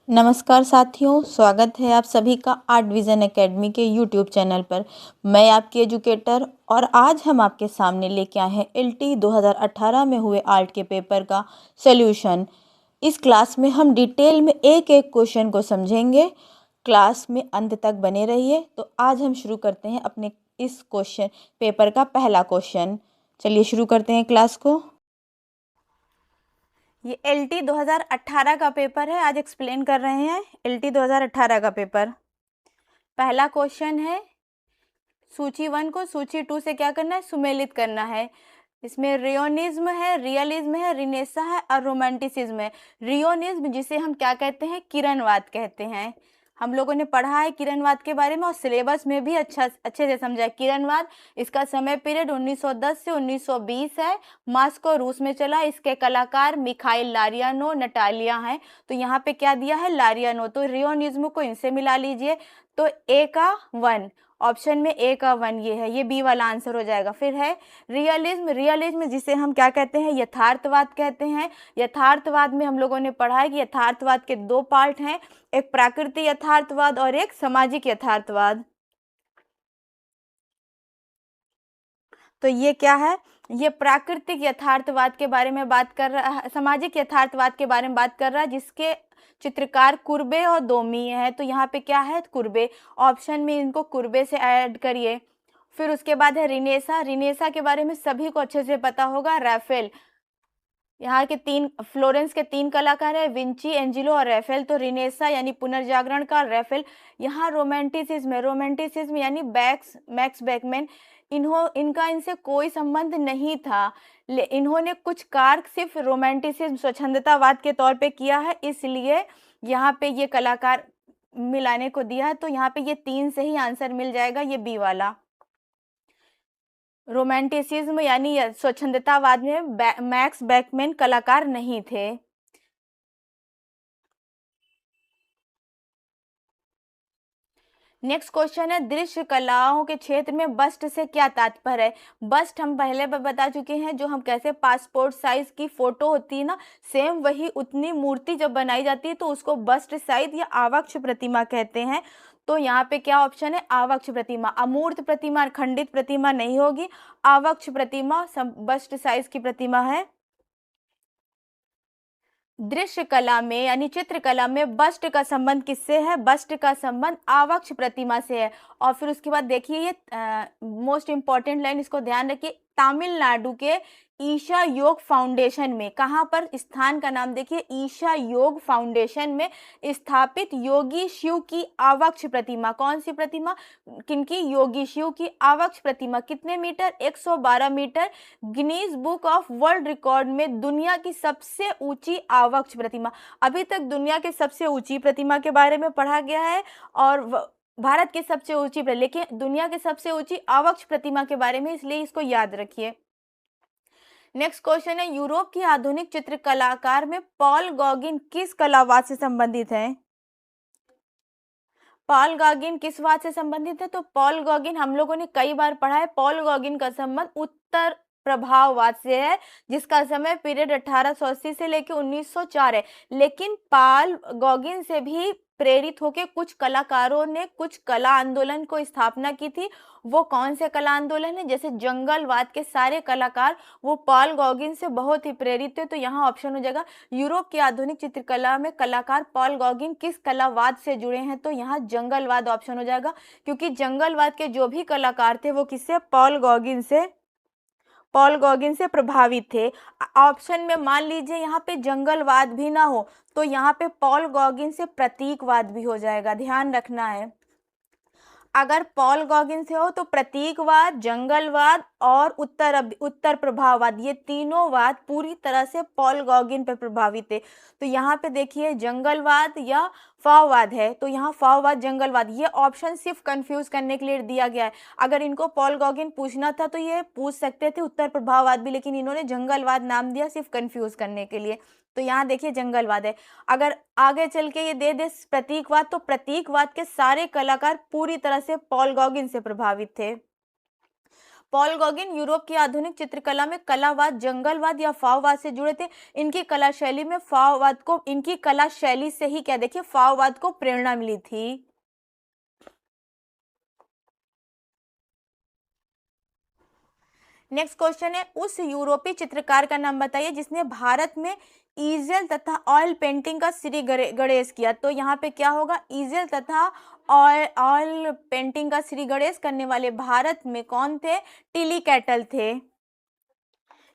नमस्कार साथियों, स्वागत है आप सभी का आर्ट विजन एकेडमी के यूट्यूब चैनल पर। मैं आपकी एजुकेटर और आज हम आपके सामने लेके आए हैं एलटी 2018 में हुए आर्ट के पेपर का सॉल्यूशन। इस क्लास में हम डिटेल में एक एक क्वेश्चन को समझेंगे। क्लास में अंत तक बने रहिए। तो आज हम शुरू करते हैं अपने इस क्वेश्चन पेपर का पहला क्वेश्चन। चलिए शुरू करते हैं क्लास को। ये एलटी 2018 का पेपर है, आज एक्सप्लेन कर रहे हैं एलटी 2018 का पेपर। पहला क्वेश्चन है, सूची 1 को सूची 2 से क्या करना है, सुमेलित करना है। इसमें रियोनिज्म है, रियलिज्म है, रिनेसा है और रोमांटिसिज्म है। रियोनिज्म जिसे हम क्या कहते हैं, किरणवाद कहते हैं। हम लोगों ने पढ़ा है किरणवाद के बारे में और सिलेबस में भी अच्छे से समझा है। किरणवाद, इसका समय पीरियड 1910 से 1920 है। मॉस्को रूस में चला। इसके कलाकार मिखाइल लारियानो, नटालिया हैं। तो यहाँ पे क्या दिया है, लारियानो। तो रियोनिज्म को इनसे मिला लीजिए। तो ए का 1, ऑप्शन में ए का 1 ये है, ये बी वाला आंसर हो जाएगा। फिर है रियलिज्म। रियलिज्म जिसे हम क्या कहते हैं, यथार्थवाद कहते हैं। यथार्थवाद में हम लोगों ने पढ़ा है कि यथार्थवाद के 2 पार्ट हैं, एक प्राकृतिक यथार्थवाद और एक सामाजिक यथार्थवाद। तो ये क्या है, ये प्राकृतिक यथार्थवाद के बारे में बात कर रहा है, सामाजिक यथार्थवाद के बारे में बात कर रहा है, जिसके चित्रकार कुर्बे और दोमी है। तो यहाँ पे क्या है, कुर्बे। ऑप्शन में इनको कुर्बे से ऐड करिए। फिर उसके बाद है रिनेसा। रिनेसा के बारे में सभी को अच्छे से पता होगा, रैफेल। यहाँ के 3 फ्लोरेंस के 3 कलाकार है, विंची, एंजिलो और रैफेल। तो रिनेसा यानी पुनर्जागरण का, रैफेल। यहाँ रोमांटिसिज्म है, रोमांटिसिज्म यानी मैक्स बेकमैन। इनका इनसे कोई संबंध नहीं था। इन्होंने कुछ कार्य सिर्फ रोमांटिसिज्म, स्वच्छंदतावाद के तौर पे किया है, इसलिए यहाँ पे ये कलाकार मिलाने को दिया है। तो यहाँ पे ये 3 से ही आंसर मिल जाएगा, ये बी वाला। रोमांटिसिज्म यानी स्वच्छंदतावाद में मैक्स बेकमैन कलाकार नहीं थे। नेक्स्ट क्वेश्चन है, दृश्य कलाओं के क्षेत्र में बस्ट से क्या तात्पर्य है। बस्ट हम पहले बता चुके हैं, जो हम कैसे पासपोर्ट साइज की फोटो होती है ना, सेम वही उतनी मूर्ति जब बनाई जाती है तो उसको बस्ट साइज या आवक्ष प्रतिमा कहते हैं। तो यहाँ पे क्या ऑप्शन है, आवक्ष प्रतिमा। अमूर्त प्रतिमा, खंडित प्रतिमा नहीं होगी, आवक्ष प्रतिमा बस्ट साइज की प्रतिमा है। दृश्य कला में यानी चित्रकला में बस्ट का संबंध किससे है, बस्ट का संबंध आवक्ष प्रतिमा से है। और फिर उसके बाद देखिए, ये मोस्ट इंपॉर्टेंट लाइन, इसको ध्यान रखिए। तमिलनाडु के ईशा योग फाउंडेशन में, कहाँ पर, स्थान का नाम देखिए, ईशा योग फाउंडेशन में स्थापित योगी शिव की आवक्ष प्रतिमा। कौन सी प्रतिमा, किनकी, योगी शिव की आवक्ष प्रतिमा। कितने metre, 112 metre. Guinness book of world record में दुनिया की सबसे ऊंची आवक्ष प्रतिमा। अभी तक दुनिया के सबसे ऊंची प्रतिमा के बारे में पढ़ा गया है और भारत की सबसे ऊंची, लेकिन दुनिया की सबसे ऊंची आवक्ष प्रतिमा के बारे में, इसलिए इसको याद रखिए। नेक्स्ट क्वेश्चन है, यूरोप की आधुनिक चित्रकलाकार में पॉल गॉगिन किस कलावाद से संबंधित है। पॉल गॉगिन किस बात से संबंधित है, तो पॉल गॉगिन हम लोगों ने कई बार पढ़ा है। पॉल गॉगिन का संबंध उत्तर प्रभाववाद से है, जिसका समय पीरियड 1880 से लेकर 1904 है। लेकिन पॉल गॉगिन से भी प्रेरित होकर कुछ कलाकारों ने कुछ कला आंदोलन को स्थापना की थी। वो कौन से कला आंदोलन है, जैसे जंगलवाद के सारे कलाकार वो पॉल गॉगिन से बहुत ही प्रेरित थे। तो यहाँ ऑप्शन हो जाएगा, यूरोप की आधुनिक चित्रकला में कलाकार पॉल गॉगिन किस कलावाद से जुड़े हैं, तो यहाँ जंगलवाद ऑप्शन हो जाएगा। क्योंकि जंगलवाद के जो भी कलाकार थे वो किससे, पॉल गॉगिन से प्रभावित थे। ऑप्शन में मान लीजिए यहाँ पे जंगलवाद भी ना हो तो यहाँ पे पॉल गॉगिन से प्रतीकवाद भी हो जाएगा, ध्यान रखना है। अगर पॉल गॉगिन से हो तो प्रतीकवाद, जंगलवाद और उत्तर प्रभाववाद, ये तीनों वाद पूरी तरह से पॉल गॉगिन पर प्रभावित है। तो यहाँ पे देखिए जंगलवाद या फाववाद है, तो यहाँ फाववाद, जंगलवाद, ये ऑप्शन सिर्फ कंफ्यूज करने के लिए दिया गया है। अगर इनको पॉल गॉगिन पूछना था तो ये पूछ सकते थे उत्तर प्रभाववाद भी, लेकिन इन्होंने जंगलवाद नाम दिया सिर्फ कंफ्यूज करने के लिए। तो यहाँ देखिए जंगलवाद है। अगर आगे चल के ये दे दे प्रतीकवाद, तो प्रतीकवाद के सारे कलाकार पूरी तरह से पॉल गॉगिन से प्रभावित थे। पॉल गॉगिन यूरोप की आधुनिक चित्रकला में कलावाद, जंगलवाद या फाववाद से जुड़े थे। इनकी कला शैली में फाववाद को, इनकी कला शैली से ही क्या देखिए फाववाद को प्रेरणा मिली थी। नेक्स्ट क्वेश्चन है, उस यूरोपीय चित्रकार का नाम बताइए जिसने भारत में ईजल तथा ऑयल पेंटिंग का श्री गणेश किया। तो यहाँ पे क्या होगा, ईजल तथा ऑयल पेंटिंग का श्री गणेश करने वाले भारत में कौन थे, टिली कैटल थे।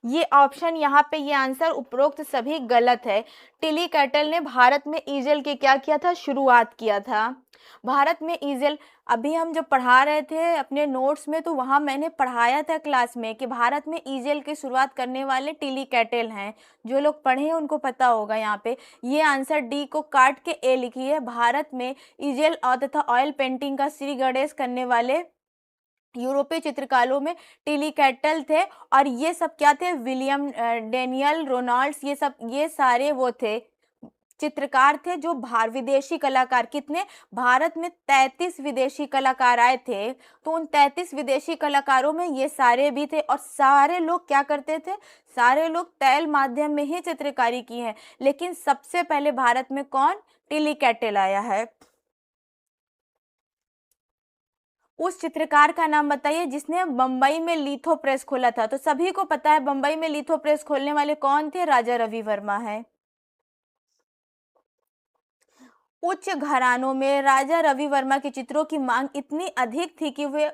ये ऑप्शन यहाँ पे ये आंसर उपरोक्त सभी गलत है। टिली कैटल ने भारत में ईजल के क्या किया था, शुरुआत किया था। भारत में ईजल, अभी हम जब पढ़ा रहे थे अपने नोट्स में तो वहाँ मैंने पढ़ाया था क्लास में कि भारत में ईजल की शुरुआत करने वाले टिली कैटल हैं। जो लोग पढ़े हैं उनको पता होगा। यहाँ पे ये आंसर डी को काट के ए लिखी है। भारत में ईजल और तथा ऑयल पेंटिंग का श्री गणेश करने वाले यूरोपीय चित्रकारों में टिली कैटल थे। और ये सब क्या थे, विलियम डेनियल रोनाल्ड्स, ये सारे वो थे चित्रकार थे जो विदेशी कलाकार, कितने, भारत में 33 विदेशी कलाकार आए थे। तो उन 33 विदेशी कलाकारों में ये सारे भी थे। और सारे लोग क्या करते थे, सारे लोग तैल माध्यम में ही चित्रकारी की है। लेकिन सबसे पहले भारत में कौन, टिली कैटल आया है। उस चित्रकार का नाम बताइए जिसने बंबई में लिथो प्रेस खोला था। तो सभी को पता है बंबई में लिथो प्रेस खोलने वाले कौन थे, राजा रवि वर्मा है। उच्च घरानों में राजा रवि वर्मा के चित्रों की मांग इतनी अधिक थी कि वे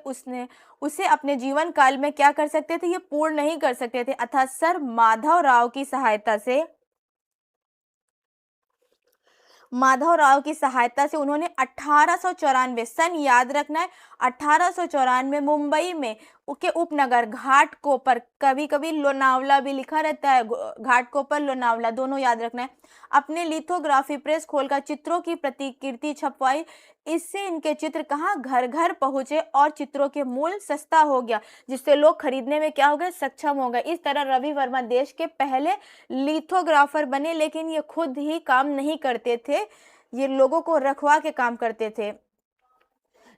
उसे अपने जीवन काल में क्या कर सकते थे, ये पूर्ण नहीं कर सकते थे। अतः सर माधव राव की सहायता से उन्होंने 1894 सन याद रखना है, 1894 मुंबई में के उपनगर घाटकोपर, कभी कभी लोनावला भी लिखा रहता है, घाटकोपर लोनावला दोनों याद रखना है, अपने लिथोग्राफी प्रेस खोलकर चित्रों की प्रतिकृति छपवाई। इससे इनके चित्र कहाँ, घर घर पहुंचे और चित्रों के मूल्य सस्ता हो गया, जिससे लोग खरीदने में क्या हो गए, सक्षम हो गए। इस तरह रवि वर्मा देश के पहले लिथोग्राफर बने। लेकिन ये खुद ही काम नहीं करते थे, ये लोगों को रखवा के काम करते थे।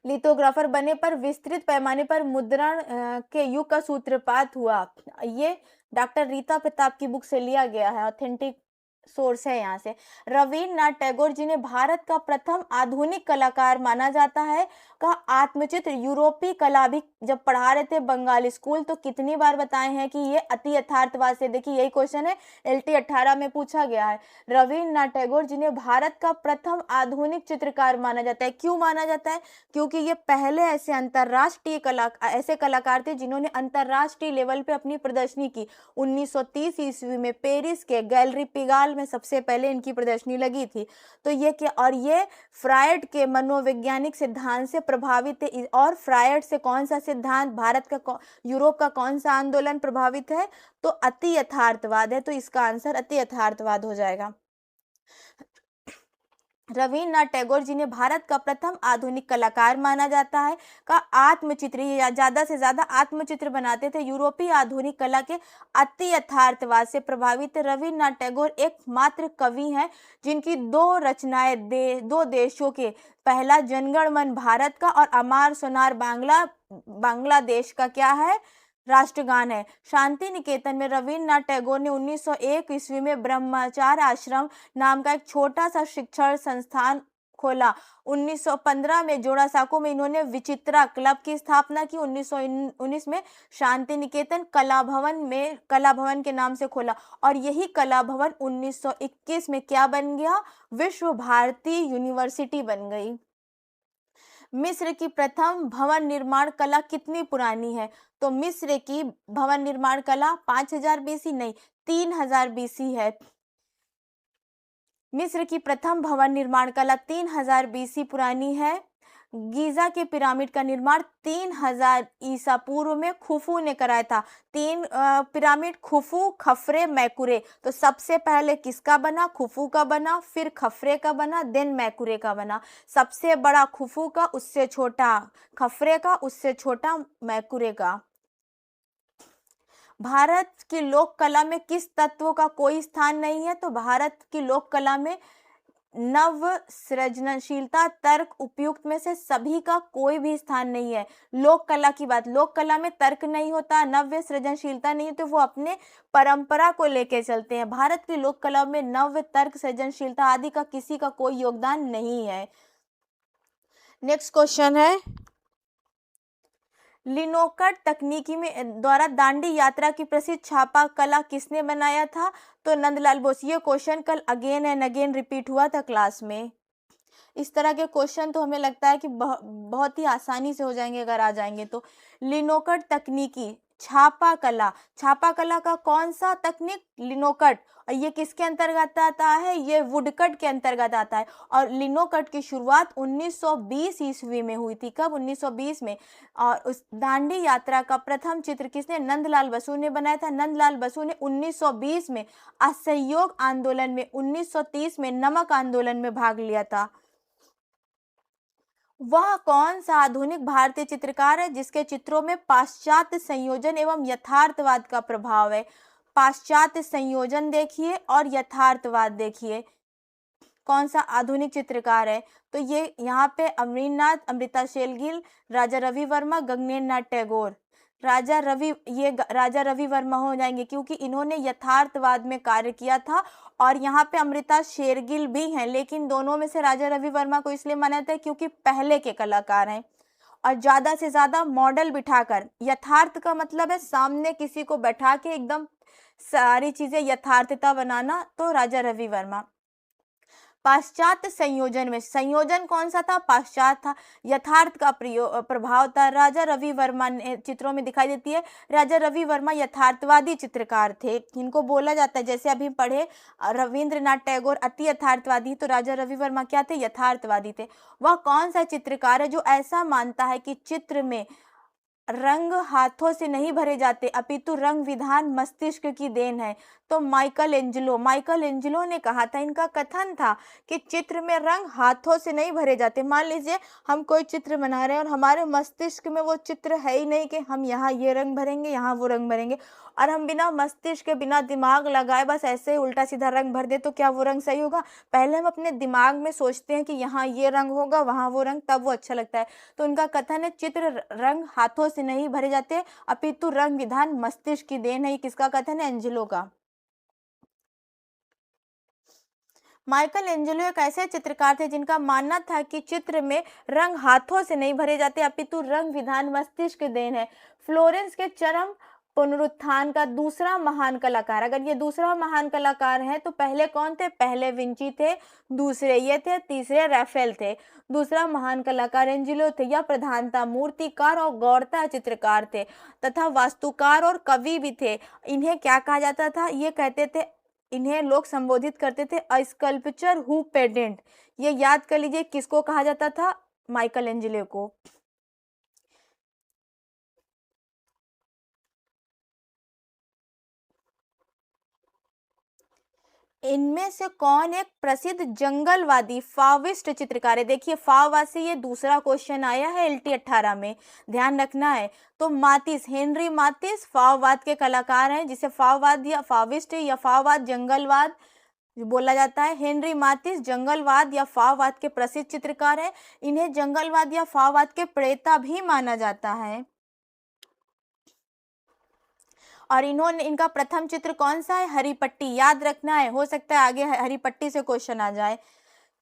लिथोग्राफर बने पर विस्तृत पैमाने पर मुद्रण के युग का सूत्रपात हुआ। ये डॉक्टर रीता प्रताप की बुक से लिया गया है, ऑथेंटिक सोर्स है यहाँ से। रवीन्द्रनाथ टैगोर जिन्हें भारत का प्रथम आधुनिक कलाकार माना जाता है का आत्मचित्र यूरोपीय कला भी जब पढ़ा रहे थे बंगाली स्कूल तो कितनी बार बताए हैं कि ये अति यथार्थवाद से, देखिए यही क्वेश्चन है LT 18 में पूछा गया है। रवीन्द्रनाथ टैगोर जिन्हें भारत का प्रथम आधुनिक चित्रकार माना जाता है, क्यों माना जाता है, क्योंकि ये पहले ऐसे कलाकार थे जिन्होंने अंतरराष्ट्रीय लेवल पे अपनी प्रदर्शनी की। 1930 ईस्वी में पेरिस के गैलरी पिगाल में सबसे पहले इनकी प्रदर्शनी लगी थी। तो ये क्या, और ये फ्रायड के मनोवैज्ञानिक सिद्धांत से प्रभावित है। और फ्रायड से कौन सा सिद्धांत, यूरोप का कौन सा आंदोलन प्रभावित है, तो अति यथार्थवाद है। तो इसका आंसर अति यथार्थवाद हो जाएगा। रवीन्द्रनाथ टैगोर जिन्हें भारत का प्रथम आधुनिक कलाकार माना जाता है का आत्मचित्र, या ज्यादा से ज्यादा आत्मचित्र बनाते थे। यूरोपीय आधुनिक कला के अति यथार्थवाद से प्रभावित रवीन्द्रनाथ टैगोर एकमात्र कवि हैं जिनकी दो रचनाएं दो देशों के, पहला जनगण मन भारत का और अमार सोनार बांग्लादेश का क्या है, राष्ट्रगान है। शांति निकेतन में रवीन्द्रनाथ टैगोर ने 1901 ईस्वी में ब्रह्मचार्य आश्रम नाम का एक छोटा सा शिक्षण संस्थान खोला। 1915 में जोड़ासांको में इन्होंने विचित्रा क्लब की स्थापना की। 1919 में शांति निकेतन कला भवन के नाम से खोला। और यही कला भवन 1921 में क्या बन गया, विश्व भारती यूनिवर्सिटी बन गई। मिस्र की प्रथम भवन निर्माण कला कितनी पुरानी है, तो मिस्र की भवन निर्माण कला 5000 BC नहीं, 3000 BC है। मिस्र की प्रथम भवन निर्माण कला 3000 BC पुरानी है। गीजा के पिरामिड का निर्माण 3000 ईसा पूर्व में खुफू ने कराया था। 3 पिरामिड, खुफू, खफरे, मैकुरे। तो सबसे पहले किसका बना, खुफू का बना, फिर खफरे का बना, देन मैकुरे का बना। सबसे बड़ा खुफू का, उससे छोटा खफरे का, उससे छोटा मैकुरे का। भारत की लोक कला में किस तत्व का कोई स्थान नहीं है, तो भारत की लोक कला में नव सृजनशीलता तर्क उपयुक्त में से सभी का कोई भी स्थान नहीं है। लोक कला की बात, लोक कला में तर्क नहीं होता, नव्य सृजनशीलता नहीं है, तो वो अपने परंपरा को लेके चलते हैं। भारत की लोक कला में नव्य तर्क सृजनशीलता आदि का किसी का कोई योगदान नहीं है। नेक्स्ट क्वेश्चन है, लिनोकट तकनीकी में द्वारा दांडी यात्रा की प्रसिद्ध छापा कला किसने बनाया था? तो नंदलाल बोस। ये क्वेश्चन कल अगेन एंड अगेन रिपीट हुआ था क्लास में। इस तरह के क्वेश्चन तो हमें लगता है कि बहुत ही आसानी से हो जाएंगे अगर आ जाएंगे तो। लिनोकट तकनीकी छापा कला, छापा कला का कौन सा तकनीक? लिनोकट। और ये किसके अंतर्गत आता है? ये वुडकट के अंतर्गत आता है। और लिनोकट की शुरुआत 1920 ईस्वी में हुई थी। कब? 1920 में। और उस दांडी यात्रा का प्रथम चित्र किसने? नंदलाल बसु ने बनाया था। नंदलाल बसु ने 1920 में असहयोग आंदोलन में, 1930 में नमक आंदोलन में भाग लिया था। वह कौन सा आधुनिक भारतीय चित्रकार है जिसके चित्रों में पाश्चात्य संयोजन एवं यथार्थवाद का प्रभाव है? पाश्चात्य संयोजन देखिए और यथार्थवाद देखिए, कौन सा आधुनिक चित्रकार है? तो ये यहाँ पे अमरीनाथ, अमृता शेरगिल, राजा रवि वर्मा, गगनेन्द्र नाथ टैगोर। राजा रवि वर्मा हो जाएंगे क्योंकि इन्होंने यथार्थवाद में कार्य किया था। और यहाँ पे अमृता शेरगिल भी हैं, लेकिन दोनों में से राजा रवि वर्मा को इसलिए माना जाता है क्योंकि पहले के कलाकार हैं और ज्यादा से ज्यादा मॉडल बिठाकर, यथार्थ का मतलब है सामने किसी को बैठा के एकदम सारी चीजें यथार्थता बनाना, तो राजा रवि वर्मा। पाश्चात्य संयोजन में संयोजन कौन सा था? पाश्चात्य था। यथार्थ का प्रभाव था, राजा रवि वर्मा ने चित्रों में दिखाई देती है। राजा रवि वर्मा यथार्थवादी चित्रकार थे। इनको बोला जाता है, जैसे अभी पढ़े रविंद्रनाथ टैगोर अति यथार्थवादी, तो राजा रवि वर्मा क्या थे? यथार्थवादी थे। वह कौन सा चित्रकार है जो ऐसा मानता है कि चित्र में रंग हाथों से नहीं भरे जाते अपितु रंग विधान मस्तिष्क की देन है? तो माइकल एंजेलो ने कहा था, इनका कथन था कि चित्र में रंग हाथों से नहीं भरे जाते। मान लीजिए हम कोई चित्र बना रहे हैं और हमारे मस्तिष्क में वो चित्र है ही नहीं कि हम यहाँ ये रंग भरेंगे, यहाँ वो रंग भरेंगे, और हम बिना मस्तिष्क के, बिना दिमाग लगाए बस ऐसे ही उल्टा सीधा रंग भर दे, तो क्या वो रंग सही होगा? पहले हम अपने दिमाग में सोचते हैं कि यहाँ ये रंग होगा, वहाँ वो रंग, तब वो अच्छा लगता है। तो उनका कथन है, चित्र रंग हाथों से नहीं भरे जाते अपितु रंग विधान मस्तिष्क की देन है। ये किसका कथन है? एंजेलो का। माइकल एंजेलो एक ऐसे चित्रकार थे जिनका मानना था कि चित्र में रंग हाथों से नहीं भरे जाते अपितु रंग विधान मस्तिष्क की देन है। फ्लोरेंस के चरम पुनरुत्थान का दूसरा महान कलाकार, अगर ये दूसरा महान कलाकार है तो पहले कौन थे? पहले विंची थे, दूसरे ये थे, तीसरे राफेल थे। दूसरा महान कलाकार एंजेलो थे। यह प्रधानता मूर्तिकार और गौरता चित्रकार थे तथा वास्तुकार और कवि भी थे। इन्हें क्या कहा जाता था? ये कहते थे, इन्हें लोग संबोधित करते थे अ स्कल्पचर हु पेडेंट। ये याद कर लीजिए किसको कहा जाता था? माइकल एंजेलो को। इनमें से कौन एक प्रसिद्ध जंगलवादी फाविस्ट चित्रकार है? देखिए फाववाद से ये दूसरा क्वेश्चन आया है LT 18 में, ध्यान रखना है। तो मातिस, हेनरी मातिस फाववाद के कलाकार हैं, जिसे फाववाद या फाविस्ट या फाववाद जंगलवाद बोला जाता है। हेनरी मातिस जंगलवाद या फाववाद के प्रसिद्ध चित्रकार हैं। इन्हें जंगलवाद या फाववाद के प्रेता भी माना जाता है। और इनका प्रथम चित्र कौन सा है? हरी पट्टी, याद रखना है, हो सकता है आगे हरी पट्टी से क्वेश्चन आ जाए।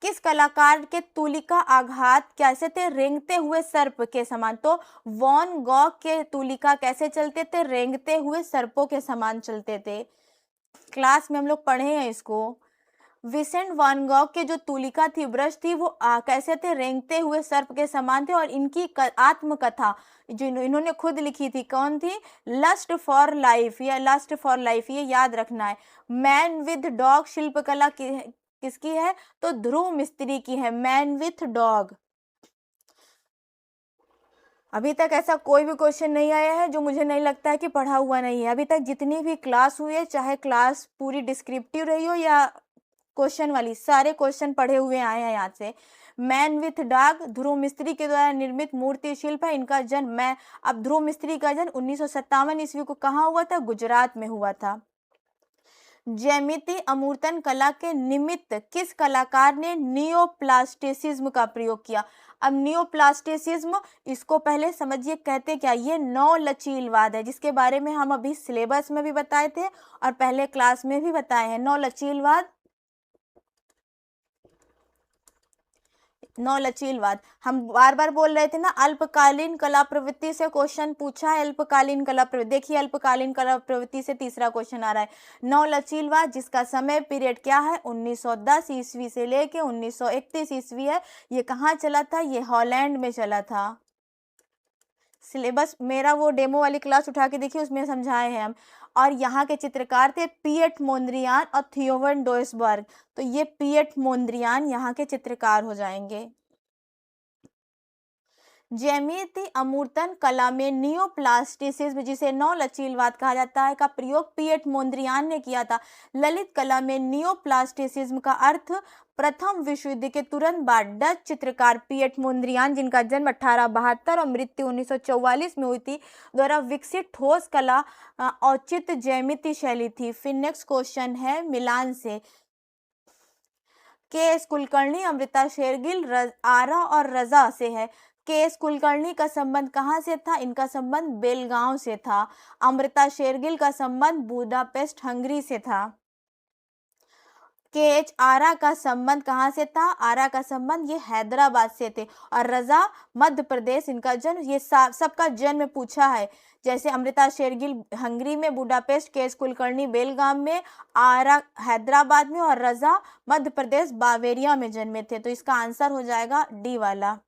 किस कलाकार के तुलिका आघात कैसे थे? रेंगते हुए सर्प के समान। तो वॉन गॉग के तुलिका कैसे चलते थे? रेंगते हुए सर्पों के समान चलते थे। क्लास में हम लोग पढ़े हैं इसको। विसेंट वैन गॉग के जो तुलिका थी, ब्रश थी, वो कैसे थे? रेंगते हुए सर्प के समान थे। और इनकी आत्मकथा जो इन्होंने खुद लिखी थी, कौन थी? लस्ट फॉर लाइफ, या लस्ट फॉर लाइफ, ये याद रखना है। मैन विद डॉग शिल्पकला किसकी है? तो ध्रुव मिस्त्री की है, मैन विथ डॉग। अभी तक ऐसा कोई भी क्वेश्चन नहीं आया है जो मुझे नहीं लगता है कि पढ़ा हुआ नहीं है। अभी तक जितनी भी क्लास हुई है, चाहे क्लास पूरी डिस्क्रिप्टिव रही हो या क्वेश्चन वाली, सारे क्वेश्चन पढ़े हुए आए हैं यहाँ से। मैन विथ डॉग ध्रुव मिस्त्री के द्वारा निर्मित मूर्ति शिल्प है। इनका जन्म अब ध्रुव मिस्त्री का जन्म 1957 ईस्वी को कहाँ हुआ था? गुजरात में हुआ था। ज्यामिति अमूर्तन कला के निमित्त किस कलाकार ने नियोप्लास्टिसिज्म का प्रयोग किया? अब नियोप्लास्टिसिज्म, इसको पहले समझिए कहते क्या, ये नव लचीलवाद है, जिसके बारे में हम अभी सिलेबस में भी बताए थे और पहले क्लास में भी बताए हैं। नव लचीलवाद, नौ लचीलवाद, हम बार बार बोल रहे थे ना, अल्पकालीन कला प्रवृत्ति से क्वेश्चन पूछा है। अल्पकालीन कला प्रवृत्ति, देखिए अल्पकालीन कला प्रवृत्ति से तीसरा क्वेश्चन आ रहा है। नौ लचीलवाद, जिसका समय पीरियड क्या है, 1910 ईस्वी से लेके 1931 ईस्वी है। ये कहाँ चला था? ये हॉलैंड में चला था। सिलेबस मेरा वो डेमो वाली क्लास उठा के देखिए, उसमें समझाए हैं हम। और यहाँ के चित्रकार थे पिएट मोंद्रियान और थियोवन डोइसबर्ग। तो ये पिएट मोंद्रियान यहाँ के चित्रकार हो जाएंगे। ज्यामिति अमूर्तन कला में नियोप्लास्टिसिज्म, जिसे नव लचीलवाद कहा जाता है, का प्रयोग पिएट मोंद्रियान ने किया था। ललित कला में नियोप्लास्टिसिज्म का अर्थ प्रथम विश्व युद्ध के तुरंत बाद डच चित्रकार पिएट मोंद्रियान, जिनका जन्म 1872 और मृत्यु 1944 में हुई थी, द्वारा विकसित ठोस कला औचित्य ज्यामिति शैली थी। फिर नेक्स्ट क्वेश्चन है मिलान से। के एस कुलकर्णी, अमृता शेरगिल, आरा और रजा से है। के एस कुलकर्णी का संबंध कहाँ से था? इनका संबंध बेलगांव से था। अमृता शेरगिल का संबंध बुडापेस्ट हंगरी से था। के एच आरा का संबंध कहाँ से था? आरा का संबंध ये हैदराबाद से थे। और रजा मध्य प्रदेश, इनका जन्म, ये सबका जन्म पूछा है। जैसे अमृता शेरगिल हंगरी में, बुडापेस्ट, के एस कुलकर्णी बेलगाम में, आरा हैदराबाद में और रजा मध्य प्रदेश बावेरिया में जन्मे थे। तो इसका आंसर हो जाएगा डी वाला।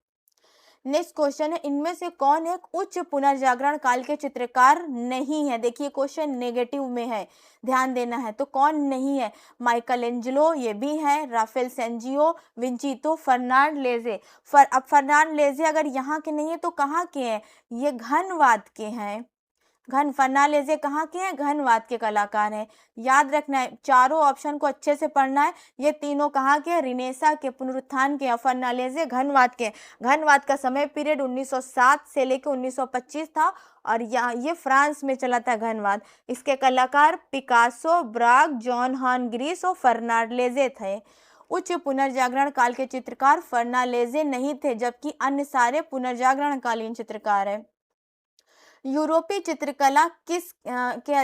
नेक्स्ट क्वेश्चन है, इनमें से कौन एक उच्च पुनर्जागरण काल के चित्रकार नहीं है? देखिए क्वेश्चन नेगेटिव में है, ध्यान देना है। तो कौन नहीं है? माइकल एंजेलो, ये भी है, राफेल सेंजियो, विंचीतो, फर्नांड लेजे। अब फर्नांड लेजे अगर यहाँ के नहीं है तो कहाँ के हैं? ये घनवाद के हैं। फर्नांडेज कहाँ के हैं? घनवाद के कलाकार हैं। याद रखना है, चारों ऑप्शन को अच्छे से पढ़ना है। ये तीनों कहाँ के? रिनेसा के, पुनरुत्थान के। फर्नांडेज घनवाद के। घनवाद का समय पीरियड 1907 से लेकर 1925 था और ये फ्रांस में चला था घनवाद। इसके कलाकार Picasso, Braque, John Juan Gris और फर्नांडेज थे। उच्च पुनर्जागरण काल के चित्रकार फर्नांडेज नहीं थे, जबकि अन्य सारे पुनर्जागरण कालीन चित्रकार हैं। यूरोपीय चित्रकला के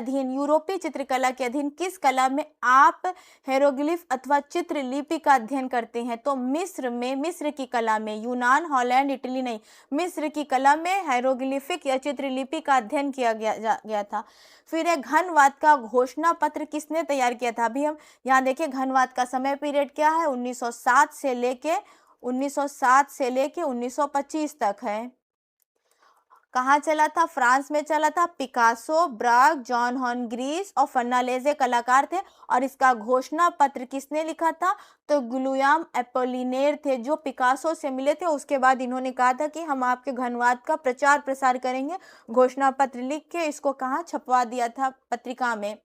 अधीन किस कला में आप हेरोग्लिफ अथवा चित्रलिपि का अध्ययन करते हैं? तो मिस्र की कला में। यूनान, हॉलैंड, इटली नहीं, मिस्र की कला में हेरोग्लिफिक या चित्रलिपि का अध्ययन किया गया था। फिर है घनवाद का घोषणा पत्र किसने तैयार किया था? अभी हम यहाँ देखिए, घनवाद का समय पीरियड क्या है? 1907 से लेके 1925 तक है। कहाँ चला था? फ्रांस में चला था। Picasso, Braque, John Juan Gris और फर्नांडेज कलाकार थे। और इसका घोषणा पत्र किसने लिखा था? तो गुलियाम एपोलिनेर थे, जो पिकासो से मिले थे। उसके बाद इन्होंने कहा था कि हम आपके घनवाद का प्रचार प्रसार करेंगे। घोषणा पत्र लिख के इसको कहाँ छपवा दिया था? पत्रिका में।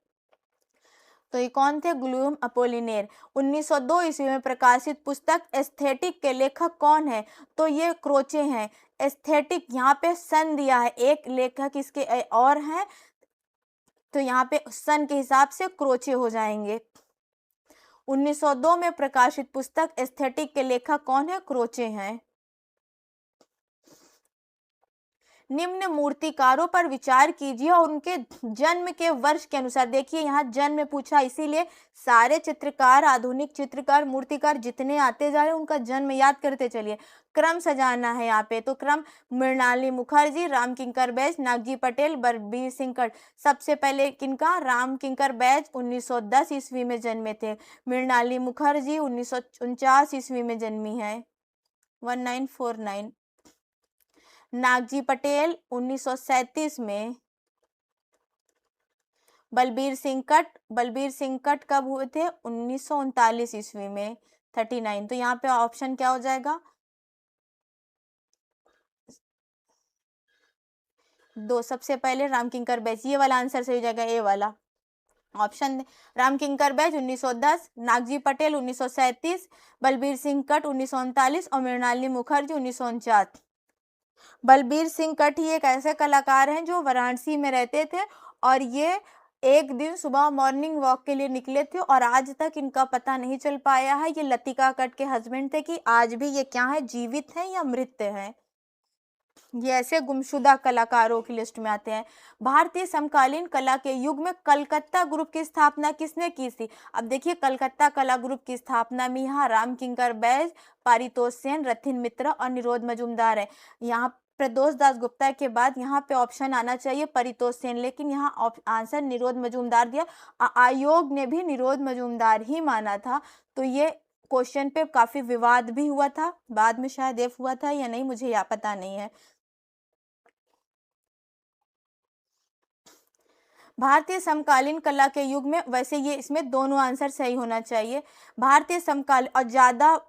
तो ये कौन थे? गुलियाम अपोलिनेर। 1902 ईस्वी में प्रकाशित पुस्तक एस्थेटिक के लेखक कौन है? तो ये क्रोचे हैं। एस्थेटिक, यहाँ पे सन दिया है, एक लेखक इसके और हैं, तो यहाँ पे सन के हिसाब से क्रोचे हो जाएंगे। 1902 में प्रकाशित पुस्तक एस्थेटिक के लेखक कौन है? क्रोचे हैं। निम्न मूर्तिकारों पर विचार कीजिए और उनके जन्म के वर्ष के अनुसार। देखिए यहाँ जन्म पूछा, इसीलिए सारे चित्रकार, आधुनिक चित्रकार, मूर्तिकार जितने आते जा रहे हैं उनका जन्म याद करते चलिए। क्रम सजाना है यहाँ पे, तो क्रम मृणालिनी मुखर्जी, रामकिंकर बैज, नागजी पटेल, बलबीर सिंह कट। सबसे पहले किनका? रामकिंकर बैज 1910 ईस्वी में जन्मे थे। मृणालिनी मुखर्जी 1949 ईस्वी में जन्मी है, 1949। नागजी पटेल 1937 में। बलबीर सिंह कट कब हुए थे? 1939 ईस्वी में, 39। तो यहाँ पे ऑप्शन क्या हो जाएगा? 2। सबसे पहले रामकिंकर बैज, ये वाला आंसर सही हो जाएगा, ए वाला ऑप्शन। रामकिंकर बैज 1910, नागजी पटेल 1937, बलबीर सिंह कट 1939 और मृणालिनी मुखर्जी 1949। बलबीर सिंह कट ही एक ऐसे कलाकार हैं जो वाराणसी में रहते थे और ये एक दिन सुबह मॉर्निंग वॉक के लिए निकले थे और आज तक इनका पता नहीं चल पाया है। ये लतिका कट के हस्बैंड थे कि आज भी ये क्या है, जीवित हैं या मृत हैं। ये ऐसे गुमशुदा कलाकारों की लिस्ट में आते हैं। भारतीय समकालीन कला के युग में कलकत्ता ग्रुप की स्थापना किसने की थी? अब देखिए, कलकत्ता कला ग्रुप की स्थापना में यहाँ राम किंकर बैज, पारितोष सेन, रथिन मित्रा और निरोध मजूमदार है। यहाँ प्रदोष दास गुप्ता के बाद यहाँ पे ऑप्शन आना चाहिए परितोष सेन, लेकिन यहाँ आंसर निरोध मजूमदार दिया। आयोग ने भी निरोध मजूमदार ही माना था। तो ये क्वेश्चन पे काफी विवाद भी हुआ था, बाद में शायद एफ हुआ था या नहीं, मुझे पता नहीं है। भारतीय समकालीन कला के युग में, वैसे ये इसमें दोनों आंसर सही होना चाहिए। भारतीय समकालीन और ज्यादा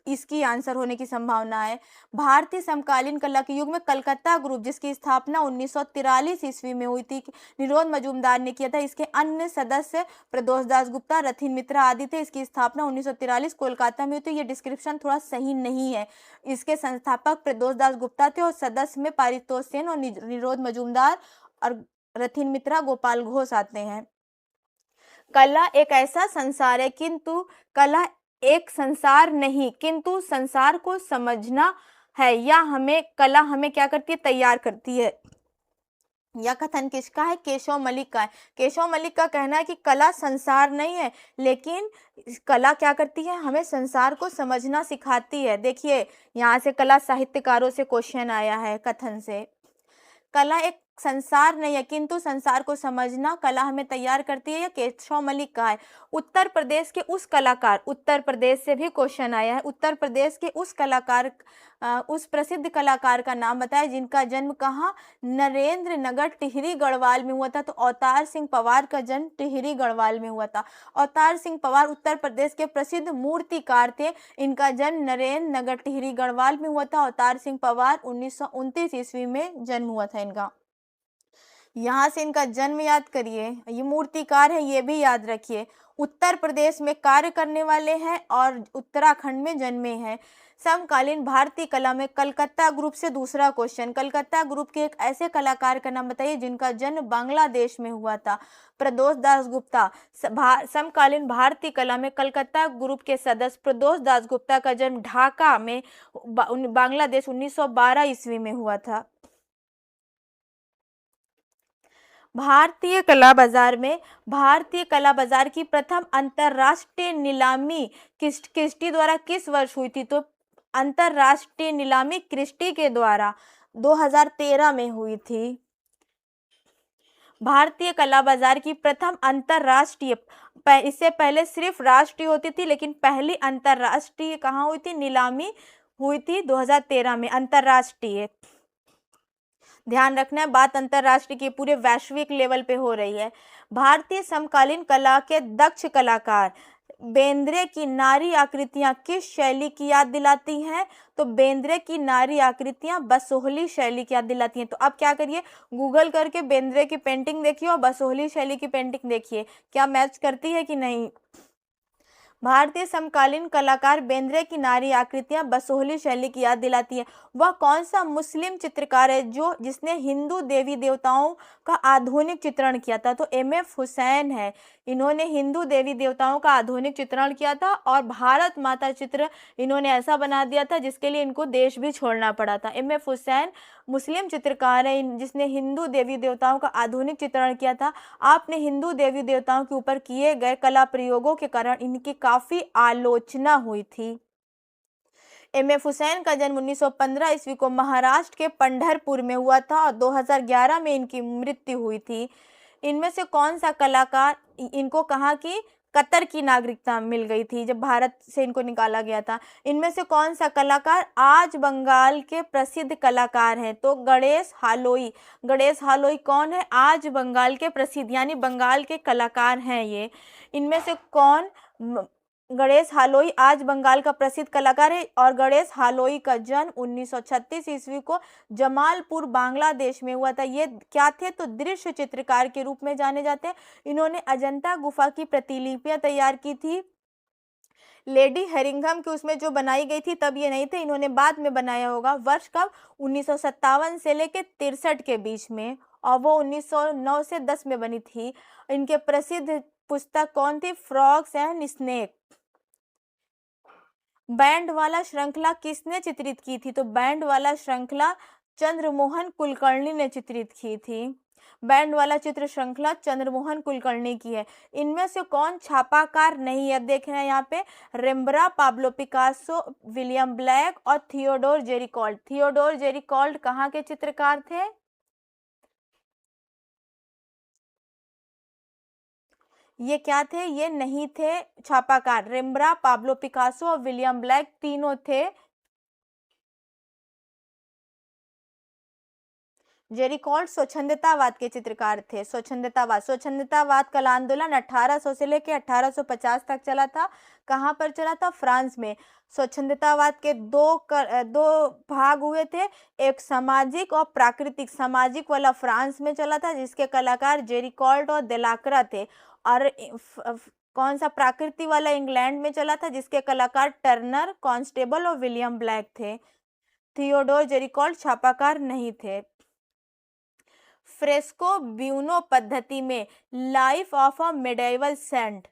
इसकी आंसर होने की संभावना है। भारतीय समकालीन कला के युग में कलकत्ता ग्रुप, जिसकी स्थापना 1943 ईस्वी में हुई थी, निरोध मजूमदार ने किया था। इसके अन्य सदस्य प्रदोष दास गुप्ता, रथिन मित्रा आदि थे। इसकी स्थापना 1943 कोलकाता में हुई थी। ये डिस्क्रिप्शन थोड़ा सही नहीं है। इसके संस्थापक प्रदोष दास गुप्ता थे और सदस्य में पारितोष सेन और निरोध मजूमदार और रथिन मित्रा, गोपाल घोष आते हैं। कला एक ऐसा संसार है, किंतु कला एक संसार नहीं, किंतु संसार को समझना है, या हमें कला हमें क्या करती है, तैयार करती है। यह कथन किसका है? केशव मलिक का है। केशव मलिक का कहना है कि कला संसार नहीं है, लेकिन कला क्या करती है, हमें संसार को समझना सिखाती है। देखिए, यहाँ से कला साहित्यकारों से क्वेश्चन आया है कथन से। कला एक संसार नहीं है, किंतु संसार को समझना कला हमें तैयार करती है। यह केशव मलिक का है। उत्तर प्रदेश के उस कलाकार, उत्तर प्रदेश से भी क्वेश्चन आया है, उत्तर प्रदेश के उस कलाकार, उस प्रसिद्ध कलाकार का नाम बताएं जिनका जन्म कहाँ? नरेंद्र नगर टिहरी गढ़वाल में हुआ था। तो अवतार सिंह पवार का जन्म टिहरी गढ़वाल में हुआ था। अवतार सिंह पवार उत्तर प्रदेश के प्रसिद्ध मूर्तिकार थे। इनका जन्म नरेंद्र नगर टिहरी गढ़वाल में हुआ था। अवतार सिंह पवार 1929 ईस्वी में जन्म हुआ था इनका। यहाँ से इनका जन्म याद करिए। ये मूर्तिकार है, ये भी याद रखिए। उत्तर प्रदेश में कार्य करने वाले हैं और उत्तराखंड में जन्मे हैं। समकालीन भारतीय कला में कलकत्ता ग्रुप से दूसरा क्वेश्चन। कलकत्ता ग्रुप के एक ऐसे कलाकार का नाम बताइए जिनका जन्म बांग्लादेश में हुआ था। प्रदोष दास गुप्ता। समकालीन भारतीय कला में कलकत्ता ग्रुप के सदस्य प्रदोष दास गुप्ता का जन्म ढाका में बांग्लादेश 1912 ईस्वी में हुआ था। भारतीय कला बाजार की प्रथम अंतरराष्ट्रीय नीलामी क्रिस्टी द्वारा किस वर्ष हुई थी? तो अंतरराष्ट्रीय नीलामी क्रिस्टी के द्वारा 2013 में हुई थी। भारतीय कला बाजार की प्रथम अंतरराष्ट्रीय, इससे पहले सिर्फ राष्ट्रीय होती थी, लेकिन पहली अंतरराष्ट्रीय कहाँ हुई थी? नीलामी हुई थी 2013 में, अंतरराष्ट्रीय। ध्यान रखना है, बात अंतरराष्ट्रीय की, पूरे वैश्विक लेवल पे हो रही है। भारतीय समकालीन कला के दक्ष कलाकार। बेंद्रे की नारी आकृतियां किस शैली की याद दिलाती हैं? तो बेंद्रे की नारी आकृतियां बसोहली शैली की याद दिलाती हैं। तो आप क्या करिए, गूगल करके बेंद्रे की पेंटिंग देखिए और बसोहली शैली की पेंटिंग देखिए, क्या मैच करती है कि नहीं। भारतीय समकालीन कलाकार बेंद्रे की नारी आकृतियां बसोहली शैली की याद दिलाती है। वह कौन सा मुस्लिम चित्रकार है जिसने हिंदू देवी देवताओं का आधुनिक चित्रण किया था? तो एम.एफ. हुसैन है। इन्होंने हिंदू देवी देवताओं का आधुनिक चित्रण किया था और भारत माता चित्र इन्होंने ऐसा बना दिया था जिसके लिए इनको देश भी छोड़ना पड़ा था। एम.एफ. हुसैन मुस्लिम चित्रकार है जिसने हिंदू देवी देवताओं का आधुनिक चित्रण किया था। आपने हिंदू देवी देवताओं के ऊपर किए गए कला प्रयोगों के कारण इनकी काफी आलोचना हुई थी। एम.एफ. हुसैन का जन्म 1915 ईस्वी को महाराष्ट्र के पंढरपुर में हुआ था और 2011 में इनकी मृत्यु हुई थी। इनमें से कौन सा कलाकार, इनको कहा कि कतर की नागरिकता मिल गई थी जब भारत से इनको निकाला गया था। इनमें से कौन सा कलाकार आज बंगाल के प्रसिद्ध कलाकार हैं? तो गणेश हालोई। गणेश हालोई कौन है? आज बंगाल के प्रसिद्ध, यानी बंगाल के कलाकार हैं ये। इनमें से कौन? गणेश हालोई आज बंगाल का प्रसिद्ध कलाकार है और गणेश हालोई का जन्म 1936 ईस्वी को जमालपुर बांग्लादेश में हुआ था। ये क्या थे? तो दृश्य चित्रकार के रूप में जाने जाते हैं। इन्होंने अजंता गुफा की प्रतिलिपियां तैयार की थी। लेडी हेरिंघम की उसमें जो बनाई गई थी तब ये नहीं थे, इन्होंने बाद में बनाया होगा। वर्ष कब? 1957 से लेके 63 के बीच में। और वो 1909 से 10 में बनी थी। इनके प्रसिद्ध पुस्तक कौन थी? Frogs and snake. बैंड वाला श्रृंखला किसने चित्रित की थी? तो बैंड वाला श्रृंखला चंद्रमोहन कुलकर्णी ने चित्रित की थी। बैंड वाला चित्र श्रृंखला चंद्रमोहन कुलकर्णी की है। इनमें से कौन छापाकार नहीं है? अब देख रहे हैं यहाँ पे Rembrandt, Pablo Picasso, William black और थियोडोर जेरिकॉल्ट। थियोडोर जेरिकॉल्ट कहाँ के चित्रकार थे? ये क्या थे? ये नहीं थे छापाकार। रेम्ब्रा, पाब्लो पिकासो और विलियम ब्लैक तीनों थे। जेरिकॉल्ट स्वच्छंदतावाद के चित्रकार थे। स्वच्छंदतावाद का आंदोलन 1800 से लेकर 1850 तक चला था। कहाँ पर चला था? फ्रांस में। स्वच्छंदतावाद के दो भाग हुए थे, एक सामाजिक और प्राकृतिक। सामाजिक वाला फ्रांस में चला था जिसके कलाकार जेरिकॉल्ट और देलाक्रा थे, और कौन सा प्राकृतिक वाला इंग्लैंड में चला था जिसके कलाकार टर्नर, कांस्टेबल और विलियम ब्लैक थे। थियोडोर जेरिकॉल्ट छापाकार नहीं थे। फ्रेस्को ब्यूनो पद्धति में life of a medieval saint,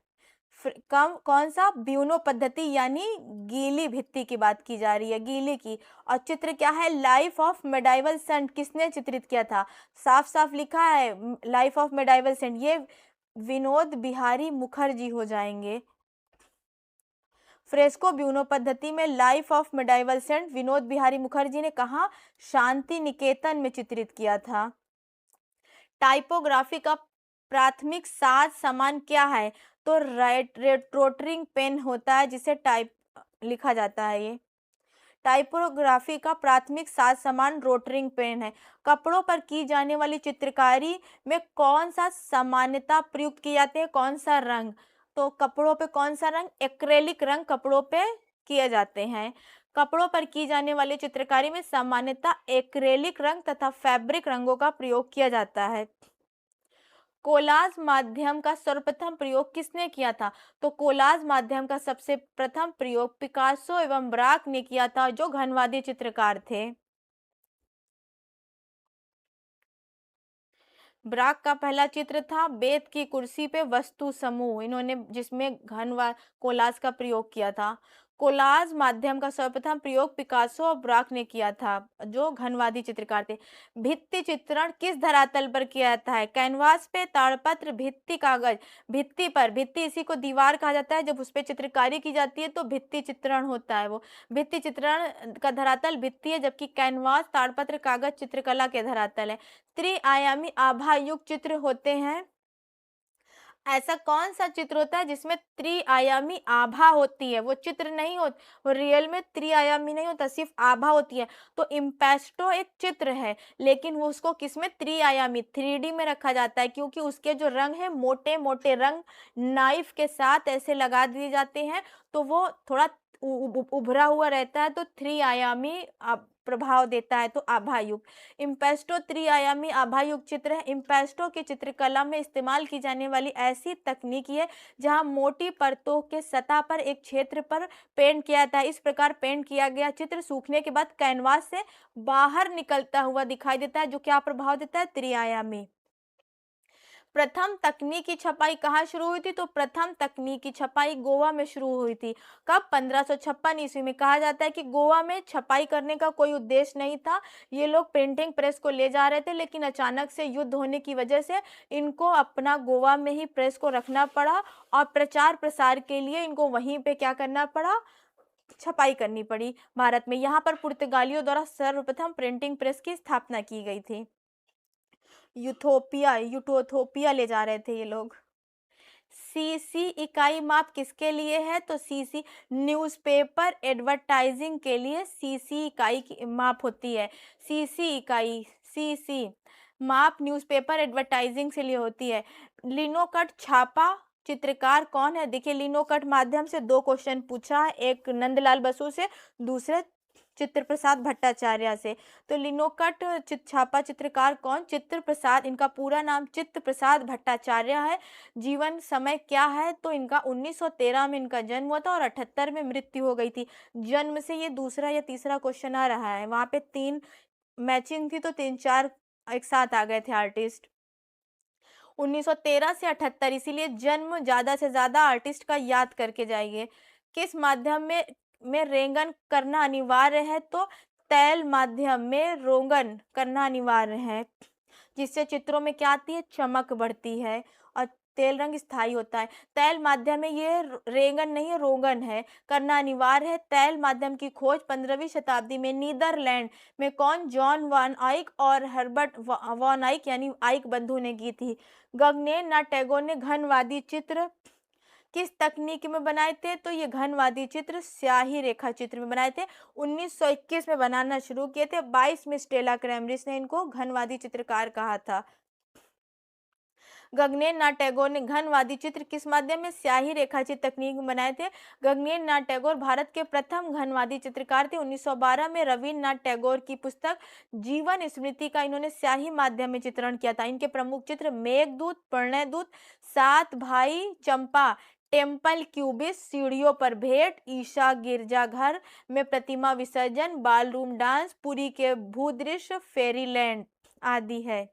कौन सा? ब्यूनो पद्धति यानी गीली भित्ति की बात की जा रही है, गीली की। और चित्र क्या है? Life of medieval saint. किसने चित्रित किया था? साफ साफ लिखा है लाइफ ऑफ मेडाइवल सेंट, ये विनोद बिहारी मुखर्जी हो जाएंगे। फ्रेस्को ब्यूनो पद्धति में life of medieval saint Vinod Bihari Mukherjee ने कहा? शांति निकेतन में चित्रित किया था। टाइपोग्राफी का प्राथमिक साज सामान क्या है? तो रोटरिंग पेन होता है जिसे टाइप लिखा जाता है। ये टाइपोग्राफी का प्राथमिक साज सामान रोटरिंग पेन है। कपड़ों पर की जाने वाली चित्रकारी में कौन सा सामान्यता प्रयुक्त किए जाते हैं? कौन सा रंग? तो कपड़ों पे कौन सा रंग? एक्रेलिक रंग कपड़ों पे किए जाते हैं। कपड़ों पर की जाने वाली चित्रकारी में सामान्यतः एक्रेलिक रंग तथा फैब्रिक रंगों का प्रयोग किया जाता है। कोलाज माध्यम का सर्वप्रथम प्रयोग किसने किया था? तो कोलाज माध्यम का सबसे प्रथम प्रयोग पिकासो एवं ब्राक ने किया था, जो घनवादी चित्रकार थे। ब्राक का पहला चित्र था बेत की कुर्सी पे वस्तु समूह, इन्होंने जिसमें घन कोलाज का प्रयोग किया था। कोलाज माध्यम का सर्वप्रथम प्रयोग पिकासो और ब्राक ने किया था, जो घनवादी चित्रकार थे। भित्ति चित्रण किस धरातल पर किया जाता है? कैनवास पे, ताड़पत्र, भित्ति कागज। भित्ति पर, भित्ति इसी को दीवार कहा जाता है, जब उस पर चित्रकारी की जाती है तो भित्ति चित्रण होता है। वो भित्ति चित्रण का धरातल भित्ति है, जबकि कैनवास, ताड़पत्र, कागज चित्रकला के धरातल है। त्रिआयामी आभा युक्त चित्र होते हैं। ऐसा कौन सा चित्र होता है जिसमें त्रिआयामी आभा होती है? वो चित्र नहीं होता, वो रियल में त्रिआयामी नहीं होता, सिर्फ आभा होती है। तो इम्पेस्टो एक चित्र है, लेकिन वो उसको किसमें? त्रिआयामी 3D में रखा जाता है, क्योंकि उसके जो रंग है मोटे मोटे रंग नाइफ के साथ ऐसे लगा दिए जाते हैं, तो वो थोड़ा उभरा हुआ रहता है, तो त्रिआयामी प्रभाव देता है, तो आभायुक्त। इम्पेस्टो त्रिआयामी आभायुक्त चित्र है। इम्पेस्टो की चित्रकला में इस्तेमाल की जाने वाली ऐसी तकनीक है जहां मोटी परतों के सतह पर एक क्षेत्र पर पेंट किया जाता है। इस प्रकार पेंट किया गया चित्र सूखने के बाद कैनवास से बाहर निकलता हुआ दिखाई देता है, जो क्या प्रभाव देता है? त्रिआयामी। प्रथम तकनीकी छपाई कहाँ शुरू हुई थी? तो प्रथम तकनीकी छपाई गोवा में शुरू हुई थी। कब? 1556 ईस्वी में। कहा जाता है कि गोवा में छपाई करने का कोई उद्देश्य नहीं था, ये लोग प्रिंटिंग प्रेस को ले जा रहे थे, लेकिन अचानक से युद्ध होने की वजह से इनको अपना गोवा में ही प्रेस को रखना पड़ा, और प्रचार प्रसार के लिए इनको वहीं पे क्या करना पड़ा? छपाई करनी पड़ी भारत में। यहाँ पर पुर्तगालियों द्वारा सर्वप्रथम प्रिंटिंग प्रेस की स्थापना की गई थी। यूटोपिया ले जा रहे थे ये लोग। सीसी इकाई माप किसके लिए है? तो सीसी न्यूज़पेपर एडवर्टाइजिंग के लिए सीसी इकाई की माप होती है। सीसी माप न्यूज़पेपर एडवर्टाइजिंग के लिए होती है। लिनोकट छापा चित्रकार कौन है? देखिए, लिनोकट माध्यम से 2 क्वेश्चन पूछा है, एक नंदलाल बसु से, दूसरे चित्र प्रसाद भट्टाचार्य से। तो लिनोकट छापा चित्रकार कौन? चित्र प्रसाद, इनका पूरा नाम चित्र प्रसाद भट्टाचार्य है। जीवन समय क्या है? तो इनका 1913 में इनका जन्म हुआ था और 78 में मृत्यु हो गई थी। जन्म से ये दूसरा या तीसरा क्वेश्चन आ रहा है, वहां पे 3 मैचिंग थी, तो 3-4 एक साथ आ गए थे आर्टिस्ट। 1913 से 78, इसीलिए जन्म ज़्यादा से ज़्यादा आर्टिस्ट का याद करके जाइए। किस माध्यम में रेंगन करना अनिवार्य है? तो तैल माध्यम में रोगन करना अनिवार्य है, जिससे चित्रों में क्या आती है? चमक बढ़ती है और तेल रंग स्थायी होता है। तैल माध्यम में ये रेंगन नहीं है, रोगन है, करना अनिवार्य है। तैल माध्यम की खोज 15वीं शताब्दी में नीदरलैंड में कौन? जॉन वान आइक और हर्बर्ट वॉन आइक यानी आइक बंधु ने की थी। गगनेन नाथ टैगोर ने घनवादी चित्र किस तकनीक में बनाए थे? तो ये घनवादी चित्र स्याही रेखा चित्र में बनाए थे। 1921 में बनाना शुरू किए थे। 22 में स्टेला क्रैमरिस ने इनको घनवादी चित्रकार कहा था। गगनेन नाथ टैगोर ने घनवादी चित्र किस माध्यम में? स्याही रेखा चित्र तकनीक में बनाए थे। गगनेन नाथ टैगोर भारत के प्रथम घनवादी चित्रकार थे। 1912 में रवीन्द्रनाथ टैगोर की पुस्तक जीवन स्मृति का इन्होंने स्याही माध्यम में चित्रण किया था। इनके प्रमुख चित्र मेघदूत, प्रणयदूत, सात भाई चंपा, टेम्पल क्यूबिस, सीढ़ियों पर भेंट, ईशा गिरजाघर में प्रतिमा विसर्जन, बालरूम डांस, पुरी के भूदृश्य, फेरीलैंड आदि है।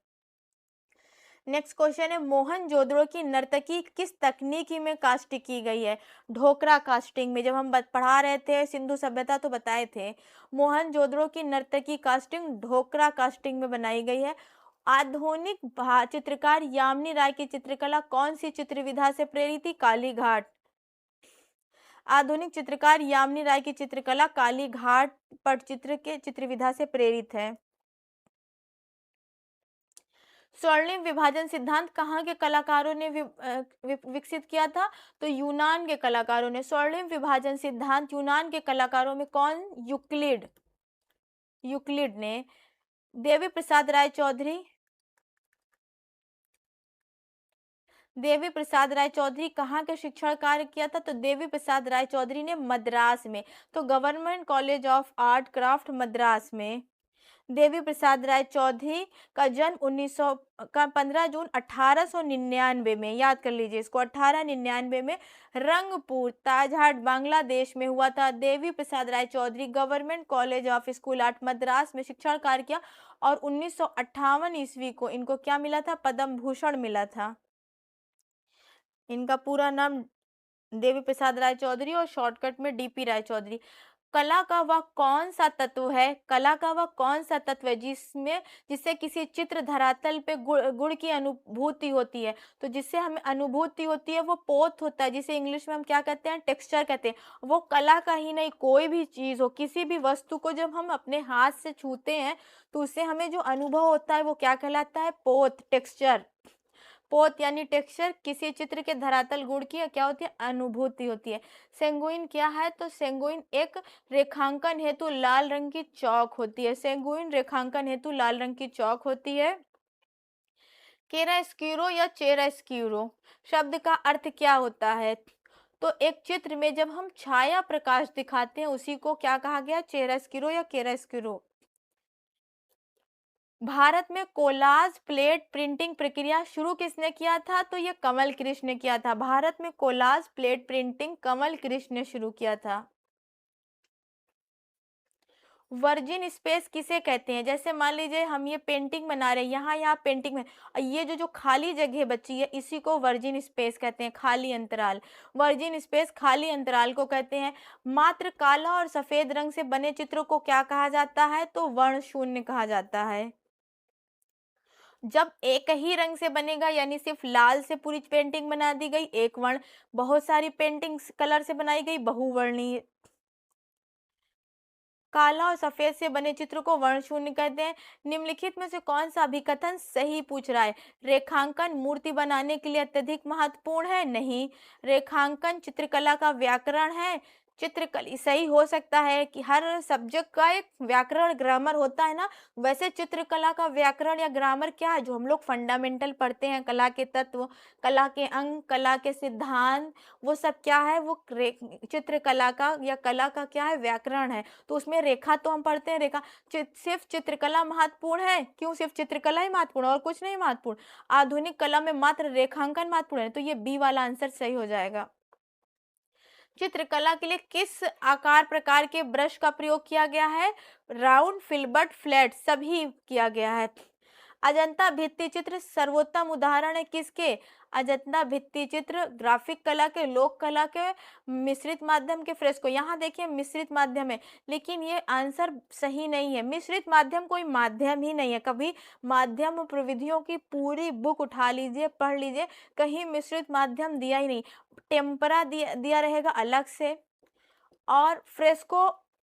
नेक्स्ट क्वेश्चन है, मोहनजोदड़ो की नर्तकी किस तकनीकी में कास्ट की गई है? ढोकरा कास्टिंग में। जब हम पढ़ा रहे थे सिंधु सभ्यता तो बताए थे मोहनजोदड़ो की नर्तकी कास्टिंग ढोकरा कास्टिंग में बनाई गई है। आधुनिक चित्रकार यामिनी राय की चित्रकला कौन सी चित्र विधा से प्रेरित थी? काली घाट। आधुनिक चित्रकार यामिनी राय की चित्रकला काली घाट पटचित्र के चित्र विधा से प्रेरित है। स्वर्णिम विभाजन सिद्धांत कहाँ के कलाकारों ने विकसित किया था? तो यूनान के कलाकारों ने। स्वर्णिम विभाजन सिद्धांत यूनान के कलाकारों में कौन? यूक्लिड ने। देवी प्रसाद राय चौधरी कहाँ के शिक्षण कार्य किया था? तो देवी प्रसाद राय चौधरी ने मद्रास में, तो government college of art craft Madras में। देवी प्रसाद राय चौधरी का जन्म 15 जून 1899 में, याद कर लीजिए इसको, 1899 में रंगपुर ताजहाट बांग्लादेश में हुआ था। Devi Prasad Rai Chowdhury government college of school art Madras में शिक्षण कार्य किया और 1958 ईस्वी को इनको क्या मिला था? पद्म भूषण मिला था। इनका पूरा नाम देवी प्रसाद राय चौधरी और शॉर्टकट में डीपी राय चौधरी। कला का वह कौन सा तत्व है? कला का वह कौन सा तत्व है जिससे किसी चित्र धरातल पे गुण की अनुभूति होती है? तो जिससे हमें अनुभूति होती है वो पोत होता है, जिसे इंग्लिश में हम क्या कहते हैं? टेक्सचर कहते हैं। वो कला का ही नहीं, कोई भी चीज़ हो, किसी भी वस्तु को जब हम अपने हाथ से छूते हैं तो उससे हमें जो अनुभव होता है वो क्या कहलाता है? पोत, टेक्सचर। पोत यानी टेक्सचर। किसी चित्र के धरातल गुण की क्या होती है? अनुभूति होती है। सेंगुइन क्या है? तो सेंगुइन एक रेखांकन हेतु लाल रंग की चौक होती है। सेंगुइन रेखांकन हेतु लाल रंग की चौक होती है। केरास्क्यूरो या चेरास्क्यूरो शब्द का अर्थ क्या होता है? तो एक चित्र में जब हम छाया प्रकाश दिखाते हैं उसी को क्या कहा गया? चेरास्क्यूरो या केरास्क्यूरो। भारत में कोलाज प्लेट प्रिंटिंग प्रक्रिया शुरू किसने किया था? तो ये कमल कृष्ण ने किया था। भारत में कोलाज प्लेट प्रिंटिंग कमल कृष्ण ने शुरू किया था। वर्जिन स्पेस किसे कहते हैं? जैसे मान लीजिए हम ये पेंटिंग बना रहे हैं, यहाँ पेंटिंग में, ये जो खाली जगह बची है इसी को वर्जिन स्पेस कहते हैं, खाली अंतराल। वर्जिन स्पेस खाली अंतराल को कहते हैं। मात्र काला और सफेद रंग से बने चित्रों को क्या कहा जाता है? तो वर्ण शून्य कहा जाता है। जब एक ही रंग से बनेगा यानी सिर्फ लाल से पूरी पेंटिंग बना दी गई, एक वर्ण, बहुत सारी पेंटिंग्स कलर से बनाई गई, बहुवर्णीय। काला और सफेद से बने चित्र को वर्ण शून्य कहते हैं। निम्नलिखित में से कौन सा अभिकथन सही पूछ रहा है? रेखांकन मूर्ति बनाने के लिए अत्यधिक महत्वपूर्ण है? नहीं। रेखांकन चित्रकला का व्याकरण है? चित्रकला सही हो सकता है कि हर सब्जेक्ट का एक व्याकरण ग्रामर होता है ना, वैसे चित्रकला का व्याकरण या ग्रामर क्या है? जो हम लोग फंडामेंटल पढ़ते हैं, कला के तत्व, कला के अंग, कला के सिद्धांत, वो सब क्या है? वो चित्रकला का या कला का क्या है? व्याकरण है। तो उसमें रेखा तो हम पढ़ते हैं, रेखा। सिर्फ चित्रकला महत्वपूर्ण है? क्यों सिर्फ चित्रकला ही महत्वपूर्ण और कुछ नहीं महत्वपूर्ण? आधुनिक कला में मात्र रेखांकन महत्वपूर्ण है, तो ये बी वाला आंसर सही हो जाएगा। चित्रकला के लिए किस आकार प्रकार के ब्रश का प्रयोग किया गया है? राउंड, फिल्बर्ट, फ्लैट, सभी किया गया है। अजंता भित्ति चित्र सर्वोत्तम उदाहरण है किसके? अजंता भित्ति चित्र ग्राफिक कला के, लोक कला के, मिश्रित माध्यम के, फ्रेस्को। यहाँ देखिए मिश्रित माध्यम है, लेकिन ये आंसर सही नहीं है। मिश्रित माध्यम कोई माध्यम ही नहीं है। कभी माध्यम प्रविधियों की पूरी बुक उठा लीजिए, पढ़ लीजिए, कहीं मिश्रित माध्यम दिया ही नहीं। टेम्परा दिया रहेगा अलग से, और फ्रेस्को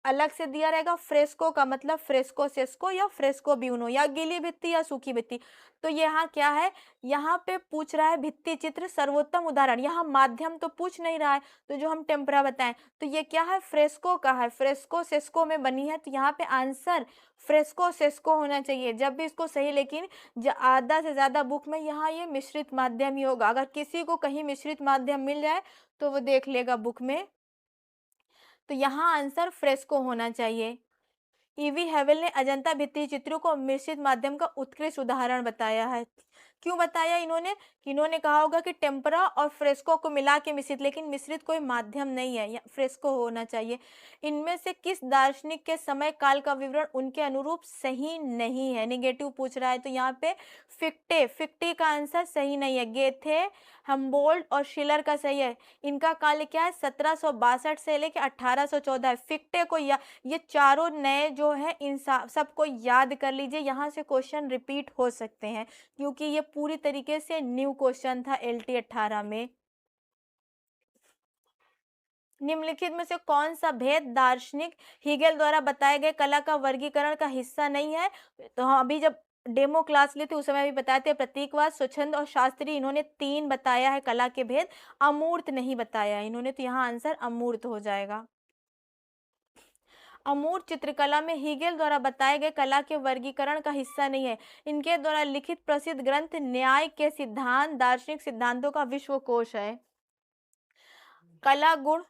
अलग से दिया रहेगा। फ्रेस्को का मतलब फ्रेस्को सेस्को या फ्रेस्को ब्यूनो, या गीली भित्ति या सूखी भित्ति। तो यहाँ क्या है, यहाँ पे पूछ रहा है भित्ति चित्र सर्वोत्तम उदाहरण, यहाँ माध्यम तो पूछ नहीं रहा है। तो जो हम टेम्परा बताएं, तो ये क्या है, फ्रेस्को का है, फ्रेस्को सेस्को में बनी है। तो यहाँ पे आंसर फ्रेस्को सेस्को होना चाहिए जब भी इसको सही। लेकिन आधा से ज्यादा बुक में यहाँ ये मिश्रित माध्यम ही होगा। अगर किसी को कहीं मिश्रित माध्यम मिल जाए तो वो देख लेगा बुक में। तो यहाँ आंसर फ्रेस्को होना चाहिए। ईवी हेवल ने अजंता भित्ति चित्रों को मिश्रित माध्यम का उत्कृष्ट उदाहरण बताया है। क्यों बताया इन्होंने? इन्होंने कहा होगा कि टेम्परा और फ्रेस्को को मिला के मिश्रित, लेकिन मिश्रित कोई माध्यम नहीं है, या फ्रेस्को होना चाहिए। इनमें से किस दार्शनिक के समय काल का विवरण उनके अनुरूप सही नहीं है? निगेटिव पूछ रहा है, तो यहाँ पे फिक्टे, फिक्टे का आंसर सही नहीं है। गेथे, हम्बोल्ट और शिलर का सही है। इनका काल क्या है, 1762 से लेकर 1814 है। फिक्टे को ये चारों नए जो है, इन सबको याद कर लीजिए। यहाँ से क्वेश्चन रिपीट हो सकते हैं, क्योंकि ये पूरी तरीके से न्यू क्वेश्चन था LT 18 में। निम्नलिखित में से कौन सा भेद दार्शनिक हीगेल द्वारा बताए गए कला का वर्गीकरण का हिस्सा नहीं है? तो हम अभी जब डेमो क्लास ली थी उस समय भी बताए थे, प्रतीकवाद, स्वच्छंद और शास्त्रीय। इन्होंने 3 बताया है कला के भेद, अमूर्त नहीं बताया है इन्होंने। तो यहाँ आंसर अमूर्त हो जाएगा। अमूर्त चित्रकला में हीगेल द्वारा बताए गए कला के वर्गीकरण का हिस्सा नहीं है। इनके द्वारा लिखित प्रसिद्ध ग्रंथ न्याय के सिद्धांत दार्शनिक सिद्धांतों का विश्वकोश है। कला गुण,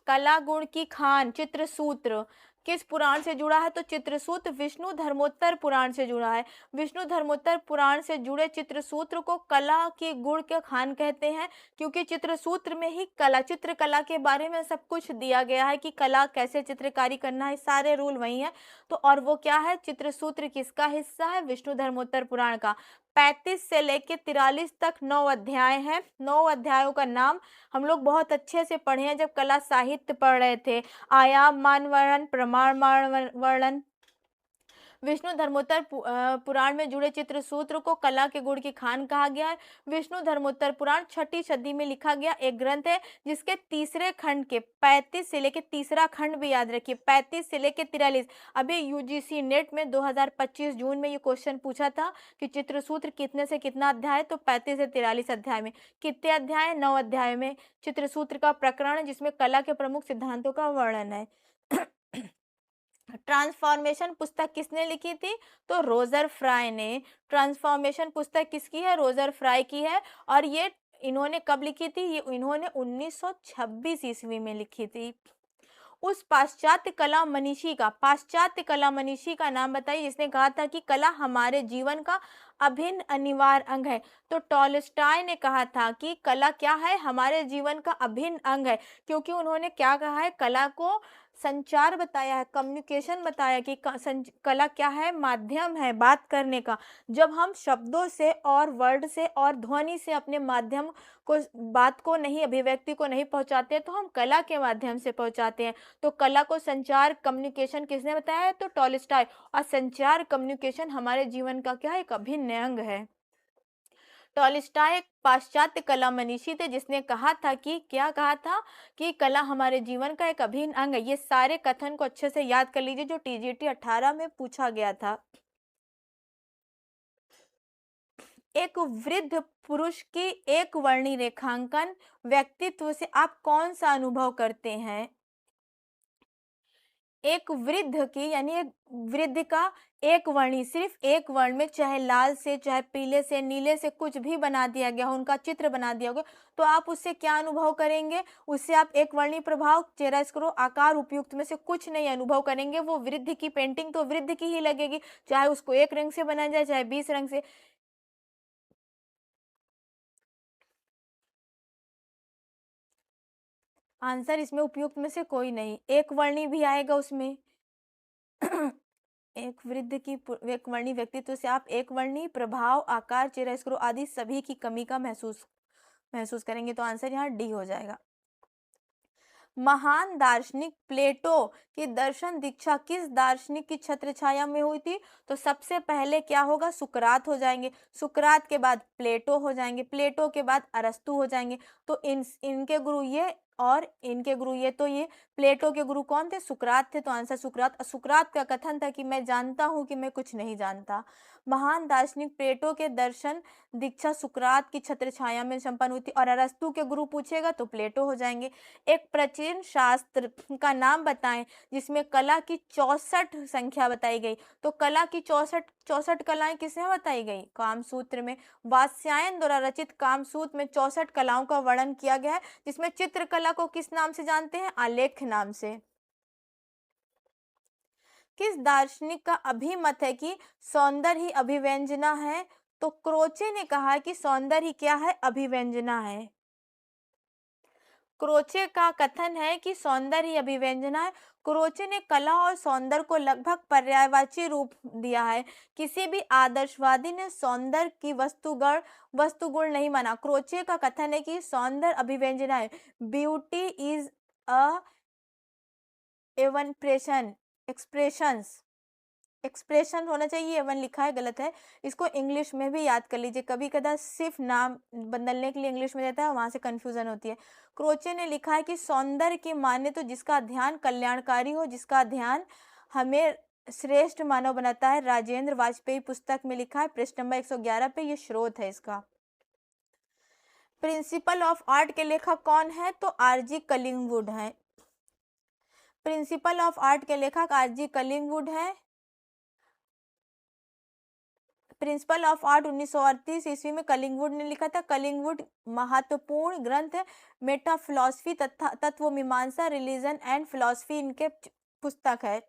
कला गुण की खान चित्रसूत्र किस पुराण से जुड़ा है? तो चित्रसूत्र विष्णु धर्मोत्तर पुराण से जुड़ा है। विष्णु धर्मोत्तर पुराण से जुड़े चित्रसूत्र को कला की गुण के खान कहते हैं, क्योंकि चित्रसूत्र में ही कला, चित्रकला के बारे में सब कुछ दिया गया है कि कला कैसे चित्रकारी करना है, सारे रूल वही हैं। तो और वो क्या है, चित्रसूत्र किसका हिस्सा है? विष्णु धर्मोत्तर पुराण का। 35 से लेके 43 तक 9 अध्याय हैं। 9 अध्यायों का नाम हम लोग बहुत अच्छे से पढ़े हैं जब कला साहित्य पढ़ रहे थे। आयाम मान वर्णन, प्रमाण मान वर्णन। विष्णु धर्मोत्तर पुराण में जुड़े चित्रसूत्र को कला के गुण की खान कहा गया है। विष्णु धर्मोत्तर पुराण 6ठी सदी में लिखा गया एक ग्रंथ है, जिसके तीसरे खंड के 35 से लेके, तीसरा खंड भी याद रखिए, 35 से लेके 43। अभी UGC नेट में 2025 जून में ये क्वेश्चन पूछा था कि चित्रसूत्र कितने से कितना अध्याय, तो 35 से 43 अध्याय में। कितने अध्याय? 9 अध्याय में चित्रसूत्र का प्रकरण है, जिसमें कला के प्रमुख सिद्धांतों का वर्णन है। ट्रांसफॉर्मेशन पुस्तक किसने लिखी थी? तो रोजर फ्राई ने। ट्रांसफॉर्मेशन पुस्तक किसकी है? रोजर फ्राई की है। और ये इन्होंने कब लिखी थी? ये इन्होंने 1926 ईस्वी में लिखी थी। उस पाश्चात्य कला मनीषी का, पाश्चात्य कला मनीषी का नाम बताइए जिसने कहा था कि कला हमारे जीवन का अभिन्न अनिवार्य अंग है। तो टॉलस्टॉय ने कहा था कि कला क्या है? हमारे जीवन का अभिन्न अंग है। क्योंकि उन्होंने क्या कहा है? कला को संचार बताया है, कम्युनिकेशन बताया कि कला क्या है? माध्यम है बात करने का। जब हम शब्दों से और वर्ड से और ध्वनि से अपने माध्यम को, बात को नहीं, अभिव्यक्ति को नहीं पहुंचाते, तो हम कला के माध्यम से पहुंचाते हैं। तो कला को संचार, कम्युनिकेशन किसने बताया है? तो टॉलस्टॉय। और संचार, कम्युनिकेशन हमारे जीवन का क्या है? एक अभिन्न अंग है। टॉलस्टॉय एक पाश्चात्य कला मनीषी थे, जिसने कहा था कि, क्या कहा था? कि कला हमारे जीवन का एक अभिन्न अंग है। ये सारे कथन को अच्छे से याद कर लीजिए जो TGT 18 में पूछा गया था। एक वृद्ध पुरुष की एक वर्णी रेखांकन व्यक्तित्व से आप कौन सा अनुभव करते हैं? एक वृद्ध की, यानी एक वृद्ध का एक वर्णी, सिर्फ एक वर्ण में, चाहे लाल से, चाहे पीले से, नीले से, कुछ भी बना दिया गया हो, उनका चित्र बना दिया होगा, तो आप उससे क्या अनुभव करेंगे? उससे आप एक वर्णी प्रभाव, चेहरा स्क्रो, आकार, उपयुक्त में से कुछ नहीं अनुभव करेंगे। वो वृद्ध की पेंटिंग तो वृद्ध की ही लगेगी, चाहे उसको एक रंग से बनाया जाए, चाहे 20 रंग से। आंसर इसमें उपयुक्त में से कोई नहीं, एक वर्णी भी आएगा उसमें। एक वृद्ध की एक वर्णी व्यक्तित्व से आप एक वर्णी प्रभाव, आकार, चेहरा स्क्रू आदि सभी की कमी का महसूस करेंगे। तो आंसर यहाँ डी हो जाएगा। महान दार्शनिक प्लेटो की दर्शन दीक्षा किस दार्शनिक की छत्र छाया में हुई थी? तो सबसे पहले क्या होगा? सुकरात हो जाएंगे, सुकरात के बाद प्लेटो हो जाएंगे, प्लेटो के बाद अरस्तु हो जाएंगे। तो इनके गुरु ये और इनके गुरु ये। तो ये प्लेटो के गुरु कौन थे? सुकरात थे। तो आंसर सुकरात। सुकरात का कथन था कि मैं जानता हूं कि मैं कुछ नहीं जानता। महान दार्शनिक प्लेटो के दर्शन दीक्षा सुकरात की छत्र छाया में संपन्न हुई थी। और अरस्तु के गुरु पूछेगा तो प्लेटो हो जाएंगे। एक प्राचीन शास्त्र का नाम बताएं जिसमें कला की 64 संख्या बताई गई। तो कला की 64 कलाएं किसमें बताई गई? कामसूत्र में। वात्स्यायन द्वारा रचित कामसूत्र में 64 कलाओं का वर्णन किया गया है, जिसमें चित्रकला को किस नाम से जानते हैं? आलेख्य नाम से। किस दार्शनिक का अभिमत है कि सौंदर्य ही अभिव्यंजना है? तो क्रोचे ने कहा है कि सौंदर्य ही क्या है? अभिव्यंजना है। क्रोचे का कथन है कि सौंदर्य ही अभिव्यंजना है। क्रोचे ने कला और सौंदर्य को लगभग पर्यायवाची रूप दिया है। किसी भी आदर्शवादी ने सौंदर्य की वस्तुगुण नहीं माना। क्रोचे का कथन है कि सौंदर्य अभिव्यंजना है। ब्यूटी इज अ एक्सप्रेशन होना चाहिए, एवन लिखा है, गलत है। इसको इंग्लिश में भी याद कर लीजिए, कभी कदा सिर्फ नाम बदलने के लिए इंग्लिश में देता है, वहां से कंफ्यूजन होती है। क्रोचे ने लिखा है कि सौंदर्य के माने तो जिसका ध्यान कल्याणकारी हो, जिसका ध्यान हमें श्रेष्ठ मानव बनाता है। राजेंद्र वाजपेयी पुस्तक में लिखा है, पृष्ठ नंबर 111 पे, ये स्रोत है इसका। प्रिंसिपल ऑफ आर्ट के लेखक कौन है? तो आरजी कलिंगवुड है। प्रिंसिपल ऑफ आर्ट के लेखक आरजी कलिंगवुड है। प्रिंसिपल ऑफ आर्ट 1938 ईस्वी में कलिंगवुड ने लिखा था। कलिंगवुड महत्वपूर्ण ग्रंथ है। मेटा फिलॉसफी तथा तत्व मीमांसा, रिलीजन एंड फिलॉसफी इनके पुस्तक है।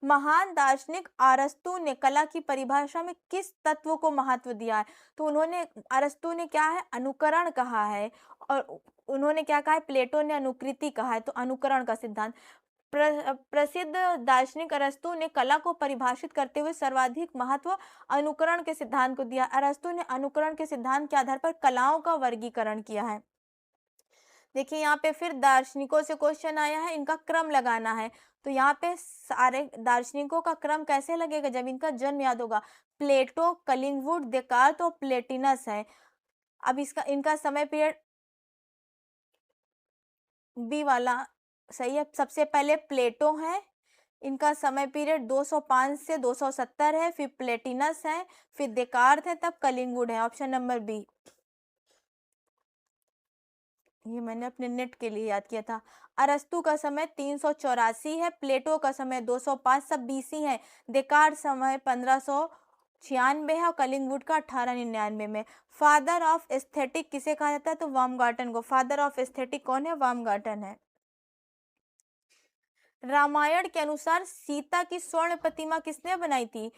महान दार्शनिक अरस्तु ने कला की परिभाषा में किस तत्व को महत्व दिया है? तो अरस्तु ने क्या है? अनुकरण कहा है। और उन्होंने क्या कहा है? प्लेटो ने अनुकृति कहा है। तो अनुकरण का सिद्धांत। प्रसिद्ध दार्शनिक अरस्तु ने कला को परिभाषित करते हुए सर्वाधिक महत्व अनुकरण के सिद्धांत को दिया। अरस्तु ने अनुकरण के सिद्धांत के आधार पर कलाओं का वर्गीकरण किया है। देखिए यहाँ पे फिर दार्शनिकों से क्वेश्चन आया है, इनका क्रम लगाना है। तो यहाँ पे सारे दार्शनिकों का क्रम कैसे लगेगा? जब इनका जन्म याद होगा। प्लेटो, कलिंगवुड, देकार्त और प्लेटिनस है। अब इनका समय पीरियड बी वाला सही है। सबसे पहले प्लेटो है, इनका समय पीरियड 205 से 270 है। फिर प्लेटिनस है, फिर देकार्त है, तब कलिंगवुड है। Option number B. ये मैंने अपने नेट के लिए याद किया था। अरस्तु का समय 384 है, प्लेटो का समय 205, सब बीसी है। देकार्त समय 1596 है और कलिंगवुड का 1899 में। फादर ऑफ एस्थेटिक किसे कहा जाता है? तो बाumgarten को। फादर ऑफ एस्थेटिक कौन है? बाumgarten है। रामायण के अनुसार सीता की स्वर्ण प्रतिमा किसने बनाई थी?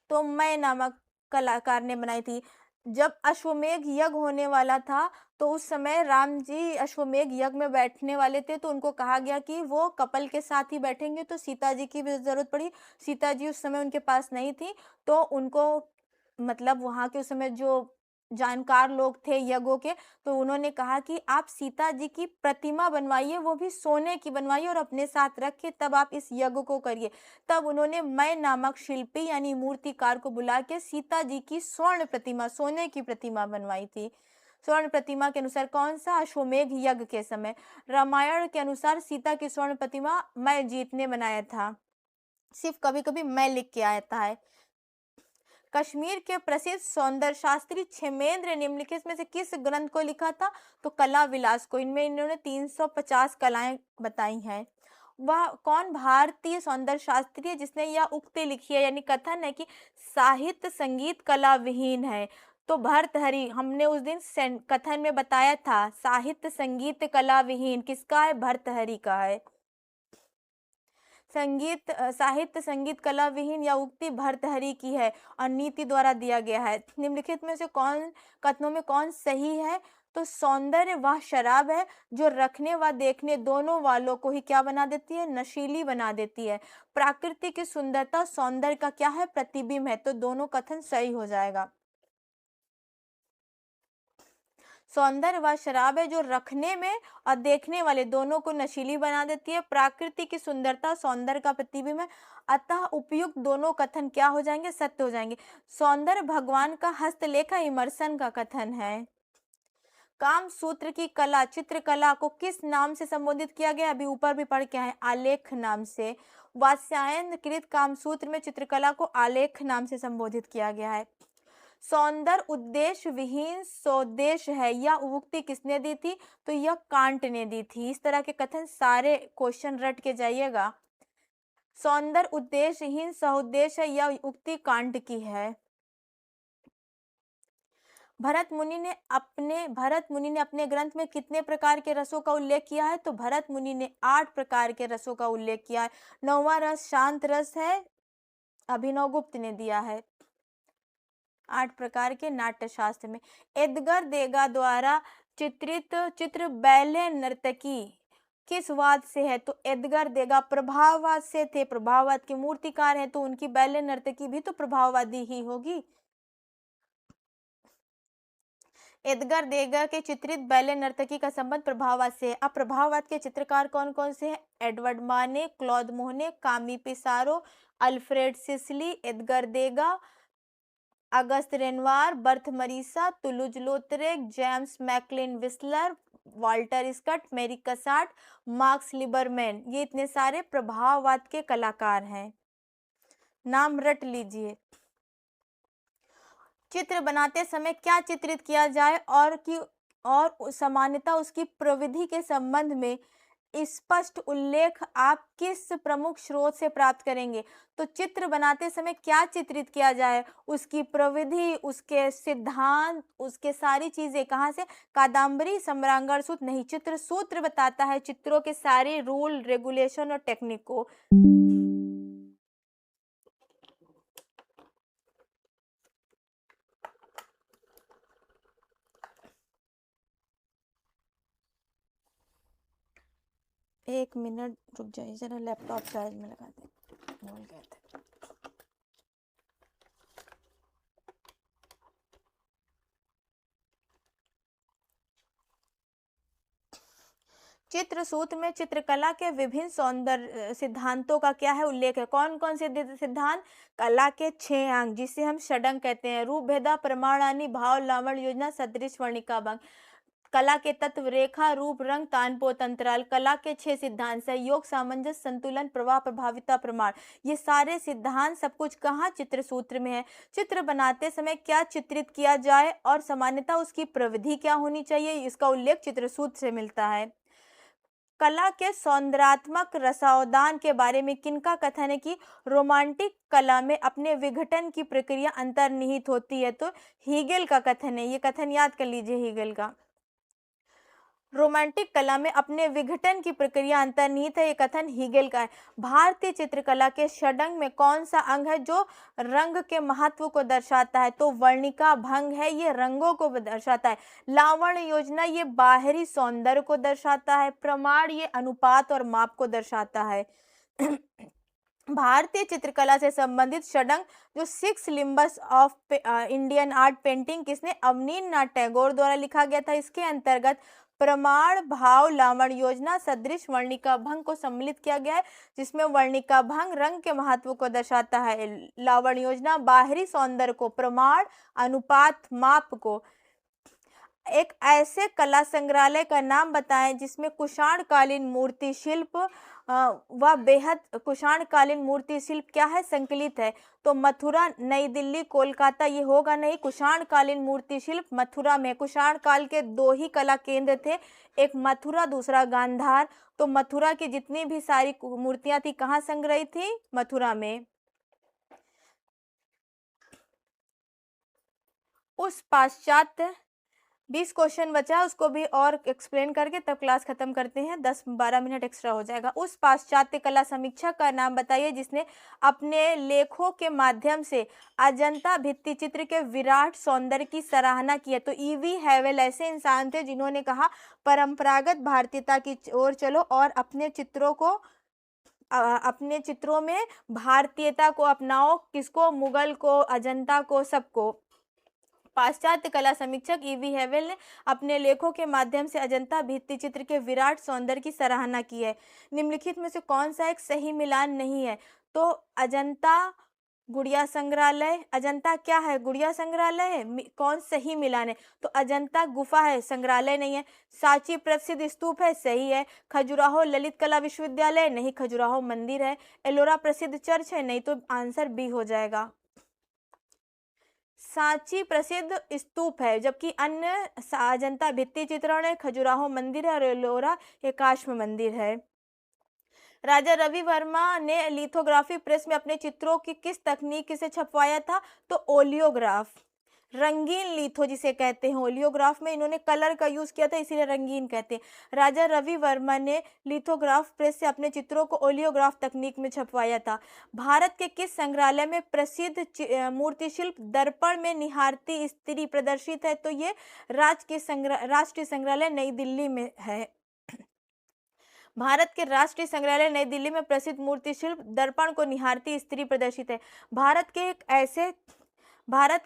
तो मैं नामक कलाकार ने बनाई थी। जब अश्वमेघ यज्ञ होने वाला था तो उस समय राम जी अश्वमेघ यज्ञ में बैठने वाले थे, तो उनको कहा गया कि वो कपल के साथ ही बैठेंगे, तो सीता जी की भी जरूरत पड़ी। सीता जी उस समय उनके पास नहीं थी, तो उनको मतलब वहां के उस समय जो जानकार लोग थे यज्ञों के, तो उन्होंने कहा कि आप सीता जी की प्रतिमा बनवाइए, वो भी सोने की बनवाइए और अपने साथ रखिए, तब आप इस यज्ञ को करिए। तब उन्होंने मैं नामक शिल्पी यानी मूर्तिकार को बुला के सीता जी की स्वर्ण प्रतिमा, सोने की प्रतिमा बनवाई थी। स्वर्ण प्रतिमा के अनुसार कौन सा? अश्वमेघ यज्ञ के समय। रामायण के अनुसार सीता की स्वर्ण प्रतिमा मैं जीत ने बनाया था। सिर्फ कभी कभी मैं लिख के आता है। कश्मीर के प्रसिद्ध सौंदर्य शास्त्री क्षेमेंद्र निम्नलिखित में से किस ग्रंथ को लिखा था? तो कला विलास को। इनमें इन्होंने 350 कलाएं बताई हैं। वह कौन भारतीय सौंदर्य शास्त्री है जिसने यह उक्ति लिखी है, यानी कथन है कि साहित्य संगीत कला विहीन है? तो भर्तृहरि। हमने उस दिन कथन में बताया था, साहित्य संगीत कला विहीन किसका है? भर्तृहरि का है। साहित्य संगीत कला विहीन या उक्ति भर्तृहरि की है और नीति द्वारा दिया गया है। निम्नलिखित में से कौन कथनों में कौन सही है? तो सौंदर्य वह शराब है जो रखने व देखने दोनों वालों को ही क्या बना देती है, नशीली बना देती है। प्रकृति की सुंदरता सौंदर्य का क्या है, प्रतिबिंब है। तो दोनों कथन सही हो जाएगा। सौंदर्य वह शराब है जो रखने में और देखने वाले दोनों को नशीली बना देती है। प्रकृति की सुंदरता सौंदर्य का प्रतिबिंब है। अतः उपयुक्त दोनों कथन क्या हो जाएंगे, सत्य हो जाएंगे। सौंदर्य भगवान का हस्तलेखा इमर्सन का कथन है। काम सूत्र की कला चित्रकला को किस नाम से संबोधित किया गया, अभी ऊपर भी पढ़ के आए, आलेख नाम से। वात्स्यायन कृत कामसूत्र में चित्रकला को आलेख नाम से संबोधित किया गया है। सौंदर्य उद्देश्य विहीन सौदेश है, यह उक्ति किसने दी थी, तो यह कांट ने दी थी। इस तरह के कथन सारे क्वेश्चन रट के जाइएगा। सौंदर्य उद्देश्यहीन सौदेश है, यह उक्ति कांट की है। भरत मुनि ने अपने ग्रंथ में कितने प्रकार के रसों का उल्लेख किया है, तो भरत मुनि ने 8 प्रकार के रसों का उल्लेख किया है। 9वां रस शांत रस है, अभिनव गुप्त ने दिया है। 8 प्रकार के नाट्य शास्त्र में। एडगर देगा द्वारा चित्रित चित्र बैले नर्तकी किस वाद से है, तो एडगर देगा प्रभाववाद से थे। प्रभाववाद के मूर्तिकार हैं, तो उनकी बैले नर्तकी भी तो प्रभाववादी ही होगी। एडगर देगा के चित्रित बैले नर्तकी का संबंध प्रभाववाद से है। अब प्रभाववाद के चित्रकार कौन कौन से हैं, एडवर्ड माने, क्लॉद मोहने, कामी पिसारो, Alfred Sisley, Edgar Degas, Auguste Renoir, Berthe Morisot, Toulouse Lautrec, James McNeill Whistler, Walter Sickert, Mary Cassatt, marks Lieberman, ये इतने सारे प्रभाववाद के कलाकार हैं। नाम रट लीजिए। चित्र बनाते समय क्या चित्रित किया जाए और सामान्यता उसकी प्रविधि के संबंध में स्पष्ट उल्लेख आप किस प्रमुख स्रोत से प्राप्त करेंगे, तो चित्र बनाते समय क्या चित्रित किया जाए, उसकी प्रविधि, उसके सिद्धांत, उसके सारी चीजें कहाँ से, कादम्बरी सम्रांगण सूत्र नहीं, चित्र सूत्र बताता है चित्रों के सारे रूल रेगुलेशन और टेक्निक को। एक मिनट रुक जाइए जरा, लैपटॉप चार्ज में लगा दे, भूल गए थे। चित्र सूत्र में चित्रकला के विभिन्न सौंदर्य सिद्धांतों का क्या है, उल्लेख है। कौन कौन से सिद्धांत, कला के 6 अंग जिसे हम षडंग कहते हैं, रूप भेदा, प्रमाणानि, भाव, लावण्य योजना, सदृश, वर्णिका भंग। कला के तत्व, रेखा, रूप, रंग, तानपोत, अंतराल। कला के 6 सिद्धांत, सहयोग, सामंजस्य, संतुलन, प्रवाह, प्रभाविता, प्रमाण। ये सारे सिद्धांत सब कुछ कहाँ, चित्र सूत्र में है। चित्र बनाते समय क्या चित्रित किया जाए और सामान्यता उसकी प्रविधि क्या होनी चाहिए, इसका उल्लेख चित्र सूत्र से मिलता है। कला के सौंदर्यात्मक रसावदान के बारे में किनका कथन है कि रोमांटिक कला में अपने विघटन की प्रक्रिया अंतर्निहित होती है, तो हीगेल का कथन है। ये कथन याद कर लीजिए हीगेल का। रोमांटिक कला में अपने विघटन की प्रक्रिया अंतर्निहित है, ये कथन हीगेल का है। भारतीय चित्रकला के षडंग में कौन सा अंग है जो रंग के महत्व को दर्शाता है, तो वर्णिका भंग है, ये रंगों को दर्शाता है। लावण्य योजना ये बाहरी सौंदर्य को दर्शाता है। प्रमाण ये अनुपात और माप को दर्शाता है। भारतीय चित्रकला से संबंधित षडंग जो 6 limbs of Indian art painting किसने, अवनींद्रनाथ टैगोर द्वारा लिखा गया था। इसके अंतर्गत प्रमाण, भाव, लावण्य योजना, सदृश, वर्णिका भंग को सम्मिलित किया गया है, जिसमें वर्णिका भंग रंग के महत्व को दर्शाता है, लावण्य योजना बाहरी सौंदर्य को, प्रमाण अनुपात माप को। एक ऐसे कला संग्रहालय का नाम बताएं जिसमें कुषाणकालीन मूर्ति शिल्प व बेहद कुषाणकालीन मूर्ति शिल्प क्या है, संकलित है, तो मथुरा, नई दिल्ली, कोलकाता ये होगा नहीं। कुषाणकालीन मूर्ति शिल्प मथुरा में, कुषाण काल के 2 ही कला केंद्र थे, एक मथुरा दूसरा गांधार, तो मथुरा की जितनी भी सारी मूर्तियां थी कहाँ संग्रहित थी, मथुरा में। उस पाश्चात्य 20 क्वेश्चन बचा है, उसको भी और एक्सप्लेन करके तब क्लास खत्म करते हैं, 10-12 मिनट एक्स्ट्रा हो जाएगा। उस पाश्चात्य कला समीक्षक का नाम बताइए जिसने अपने लेखों के माध्यम से अजंता भित्ति चित्र के विराट सौंदर्य की सराहना की है। तो ईवी हैवेल ऐसे इंसान थे जिन्होंने कहा परंपरागत भारतीयता की ओर चलो और अपने चित्रों में भारतीयता को अपनाओ। किसको? मुगल को, अजंता को, सबको। पाश्चात्य कला समीक्षक ईवी हैवेल ने अपने लेखों के माध्यम से अजंता भित्ति चित्र के विराट सौंदर्य की सराहना की है। निम्नलिखित में से कौन सा एक सही मिलान नहीं है? तो अजंता गुड़िया संग्रहालय, अजंता क्या है? गुड़िया संग्रहालय है। कौन सही मिलान है? तो अजंता गुफा है, संग्रहालय नहीं है। सांची प्रसिद्ध स्तूप है, सही है। खजुराहो ललित कला विश्वविद्यालय, नहीं, खजुराहो मंदिर है। एलोरा प्रसिद्ध चर्च है, नहीं, तो आंसर बी हो जाएगा। सांची प्रसिद्ध स्तूप है, जबकि अन्य अजंता भित्ति चित्रण है, खजुराहो मंदिर है और एलोरा एक काष्म मंदिर है। राजा रवि वर्मा ने लिथोग्राफी प्रेस में अपने चित्रों की किस तकनीक से छपवाया था? तो ओलियोग्राफ, रंगीन लिथो जिसे कहते हैं। ओलियोग्राफ में इन्होंने कलर का यूज किया था, इसीलिए रंगीन कहते हैं। राजा रवि वर्मा ने लिथोग्राफ प्रेस से अपने चित्रों को ओलियोग्राफ तकनीक में छपवाया था। भारत के किस संग्रहालय में प्रसिद्ध मूर्तिशिल्प दर्पण में निहारती स्त्री प्रदर्शित है? तो ये राष्ट्रीय संग्रहालय नई दिल्ली में है। भारत के राष्ट्रीय संग्रहालय नई दिल्ली में प्रसिद्ध मूर्तिशिल्प दर्पण को निहारती स्त्री प्रदर्शित है। भारत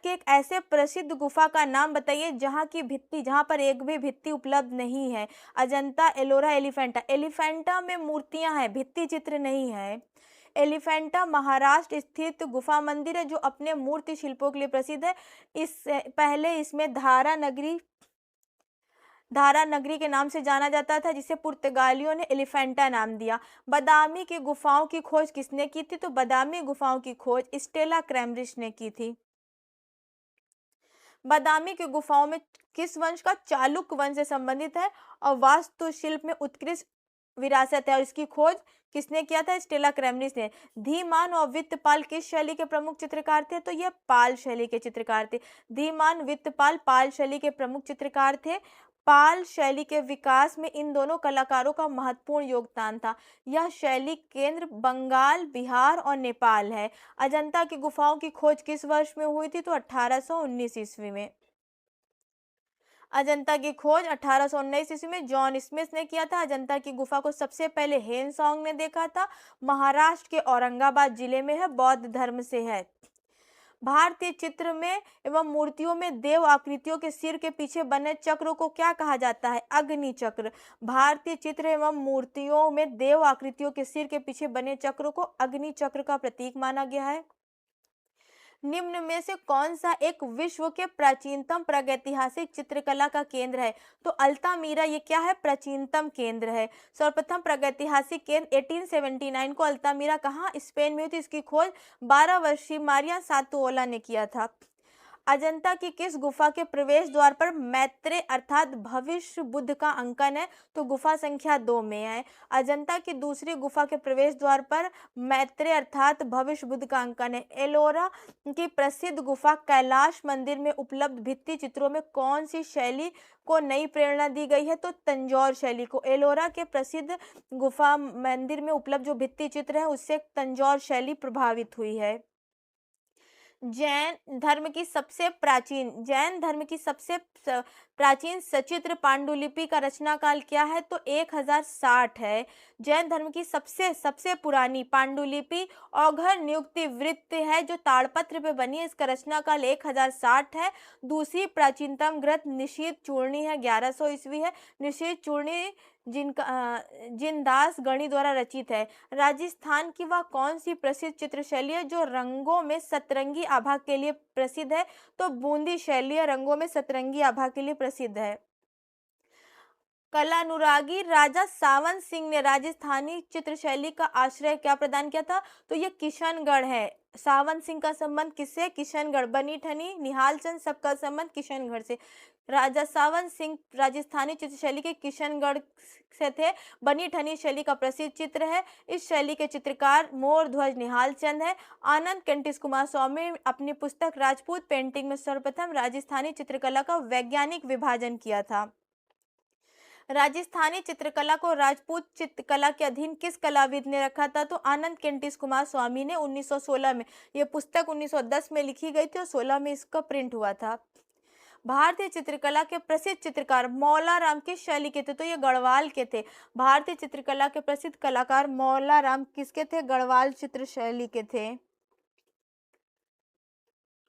के एक ऐसे प्रसिद्ध गुफा का नाम बताइए जहां पर एक भी भित्ति उपलब्ध नहीं है। अजंता, एलोरा, एलिफेंटा। एलिफेंटा में मूर्तियां हैं, भित्ति चित्र नहीं है। एलिफेंटा महाराष्ट्र स्थित गुफा मंदिर है जो अपने मूर्ति शिल्पों के लिए प्रसिद्ध है। पहले इसमें धारा नगरी के नाम से जाना जाता था, जिसे पुर्तगालियों ने एलिफेंटा नाम दिया। बादामी की गुफाओं की खोज किसने की थी? तो बादामी गुफाओं की खोज स्टेला क्रैमरिश ने की थी। बादामी की गुफाओं में किस वंश का? चालुक्य वंश से संबंधित है और वास्तुशिल्प में उत्कृष्ट विरासत है और इसकी खोज किसने किया था? स्टेला क्रैमरिस ने। धीमान और वित्तपाल किस शैली के प्रमुख चित्रकार थे? तो ये पाल शैली के चित्रकार थे। धीमान, वित्तपाल पाल शैली के प्रमुख चित्रकार थे। पाल शैली के विकास में इन दोनों कलाकारों का महत्वपूर्ण योगदान था। यह शैली केंद्र बंगाल, बिहार और नेपाल है। अजंता की गुफाओं की खोज किस वर्ष में हुई थी? तो 1819 ईस्वी में। अजंता की खोज 1819 ईस्वी में जॉन स्मिथ ने किया था। अजंता की गुफा को सबसे पहले हेनसोंग ने देखा था। महाराष्ट्र के औरंगाबाद जिले में है, बौद्ध धर्म से है। भारतीय चित्र में एवं मूर्तियों में देव आकृतियों के सिर के पीछे बने चक्र को क्या कहा जाता है? अग्नि चक्र। भारतीय चित्र एवं मूर्तियों में देव आकृतियों के सिर के पीछे बने चक्र को अग्नि चक्र का प्रतीक माना गया है। निम्न में से कौन सा एक विश्व के प्राचीनतम प्रागैतिहासिक चित्रकला का केंद्र है? तो अल्तामीरा ये क्या है? प्राचीनतम केंद्र है। सर्वप्रथम प्रागैतिहासिक केंद्र 1879 को अल्तामीरा कहाँ? स्पेन में हुई थी। इसकी खोज 12 वर्षीय मारिया सातुओला ने किया था। अजंता की किस गुफा के प्रवेश द्वार पर मैत्रेय अर्थात भविष्य बुद्ध का अंकन है? तो गुफा संख्या 2 में है। अजंता की दूसरी गुफा के प्रवेश द्वार पर मैत्रेय अर्थात भविष्य बुद्ध का अंकन है। एलोरा की प्रसिद्ध गुफा कैलाश मंदिर में उपलब्ध भित्ति चित्रों में कौन सी शैली को नई प्रेरणा दी गई है? तो तंजौर शैली को। एलोरा के प्रसिद्ध गुफा मंदिर में उपलब्ध जो भित्ति चित्र है उससे तंजौर शैली प्रभावित हुई है। जैन धर्म की सबसे प्राचीन सचित्र पांडुलिपि का रचना काल क्या है? तो 1060 है। जैन धर्म की सबसे पुरानी पांडुलिपि औघर नियुक्ति वृत्त है जो ताड़पत्र पे बनी है। इसका रचना काल 1060 है। दूसरी प्राचीनतम ग्रंथ निशीथ चूर्णी है, 1100 ईस्वी है। निशीथ चूर्णी जिनदास गणी द्वारा रचित है। राजस्थान की वह कौन सी प्रसिद्ध चित्र शैली है जो रंगों में सतरंगी आभा के लिए प्रसिद्ध है? तो बूंदी शैली रंगों में सतरंगी आभा के लिए प्रसिद्ध है। कलानुरागी राजा सावन सिंह ने राजस्थानी चित्र शैली का आश्रय क्या प्रदान किया था? तो ये किशनगढ़ है। सावन सिंह का संबंध किससे? किशनगढ़। बनी ठनी निहाल चंद सबका संबंध किशनगढ़ से। राजा सावन सिंह राजस्थानी चित्रशैली के किशनगढ़ से थे। बनी ठनी शैली का प्रसिद्ध चित्र है। इस शैली के चित्रकार मोर ध्वज निहाल चंद है। आनंद कंटिस कुमार स्वामी अपनी पुस्तक राजपूत पेंटिंग में सर्वप्रथम राजस्थानी चित्रकला का वैज्ञानिक विभाजन किया था। राजस्थानी चित्रकला को राजपूत चित्रकला के अधीन किस कलाविद ने रखा था? तो आनंद कंटिस कुमार स्वामी ने 1916 में। यह पुस्तक 1910 में लिखी गई थी और 16 में इसका प्रिंट हुआ था। भारतीय चित्रकला के प्रसिद्ध चित्रकार मौला राम किस शैली के थे? तो ये गढ़वाल के थे। भारतीय चित्रकला के प्रसिद्ध कलाकार मौला राम किसके थे? गढ़वाल चित्र शैली के थे।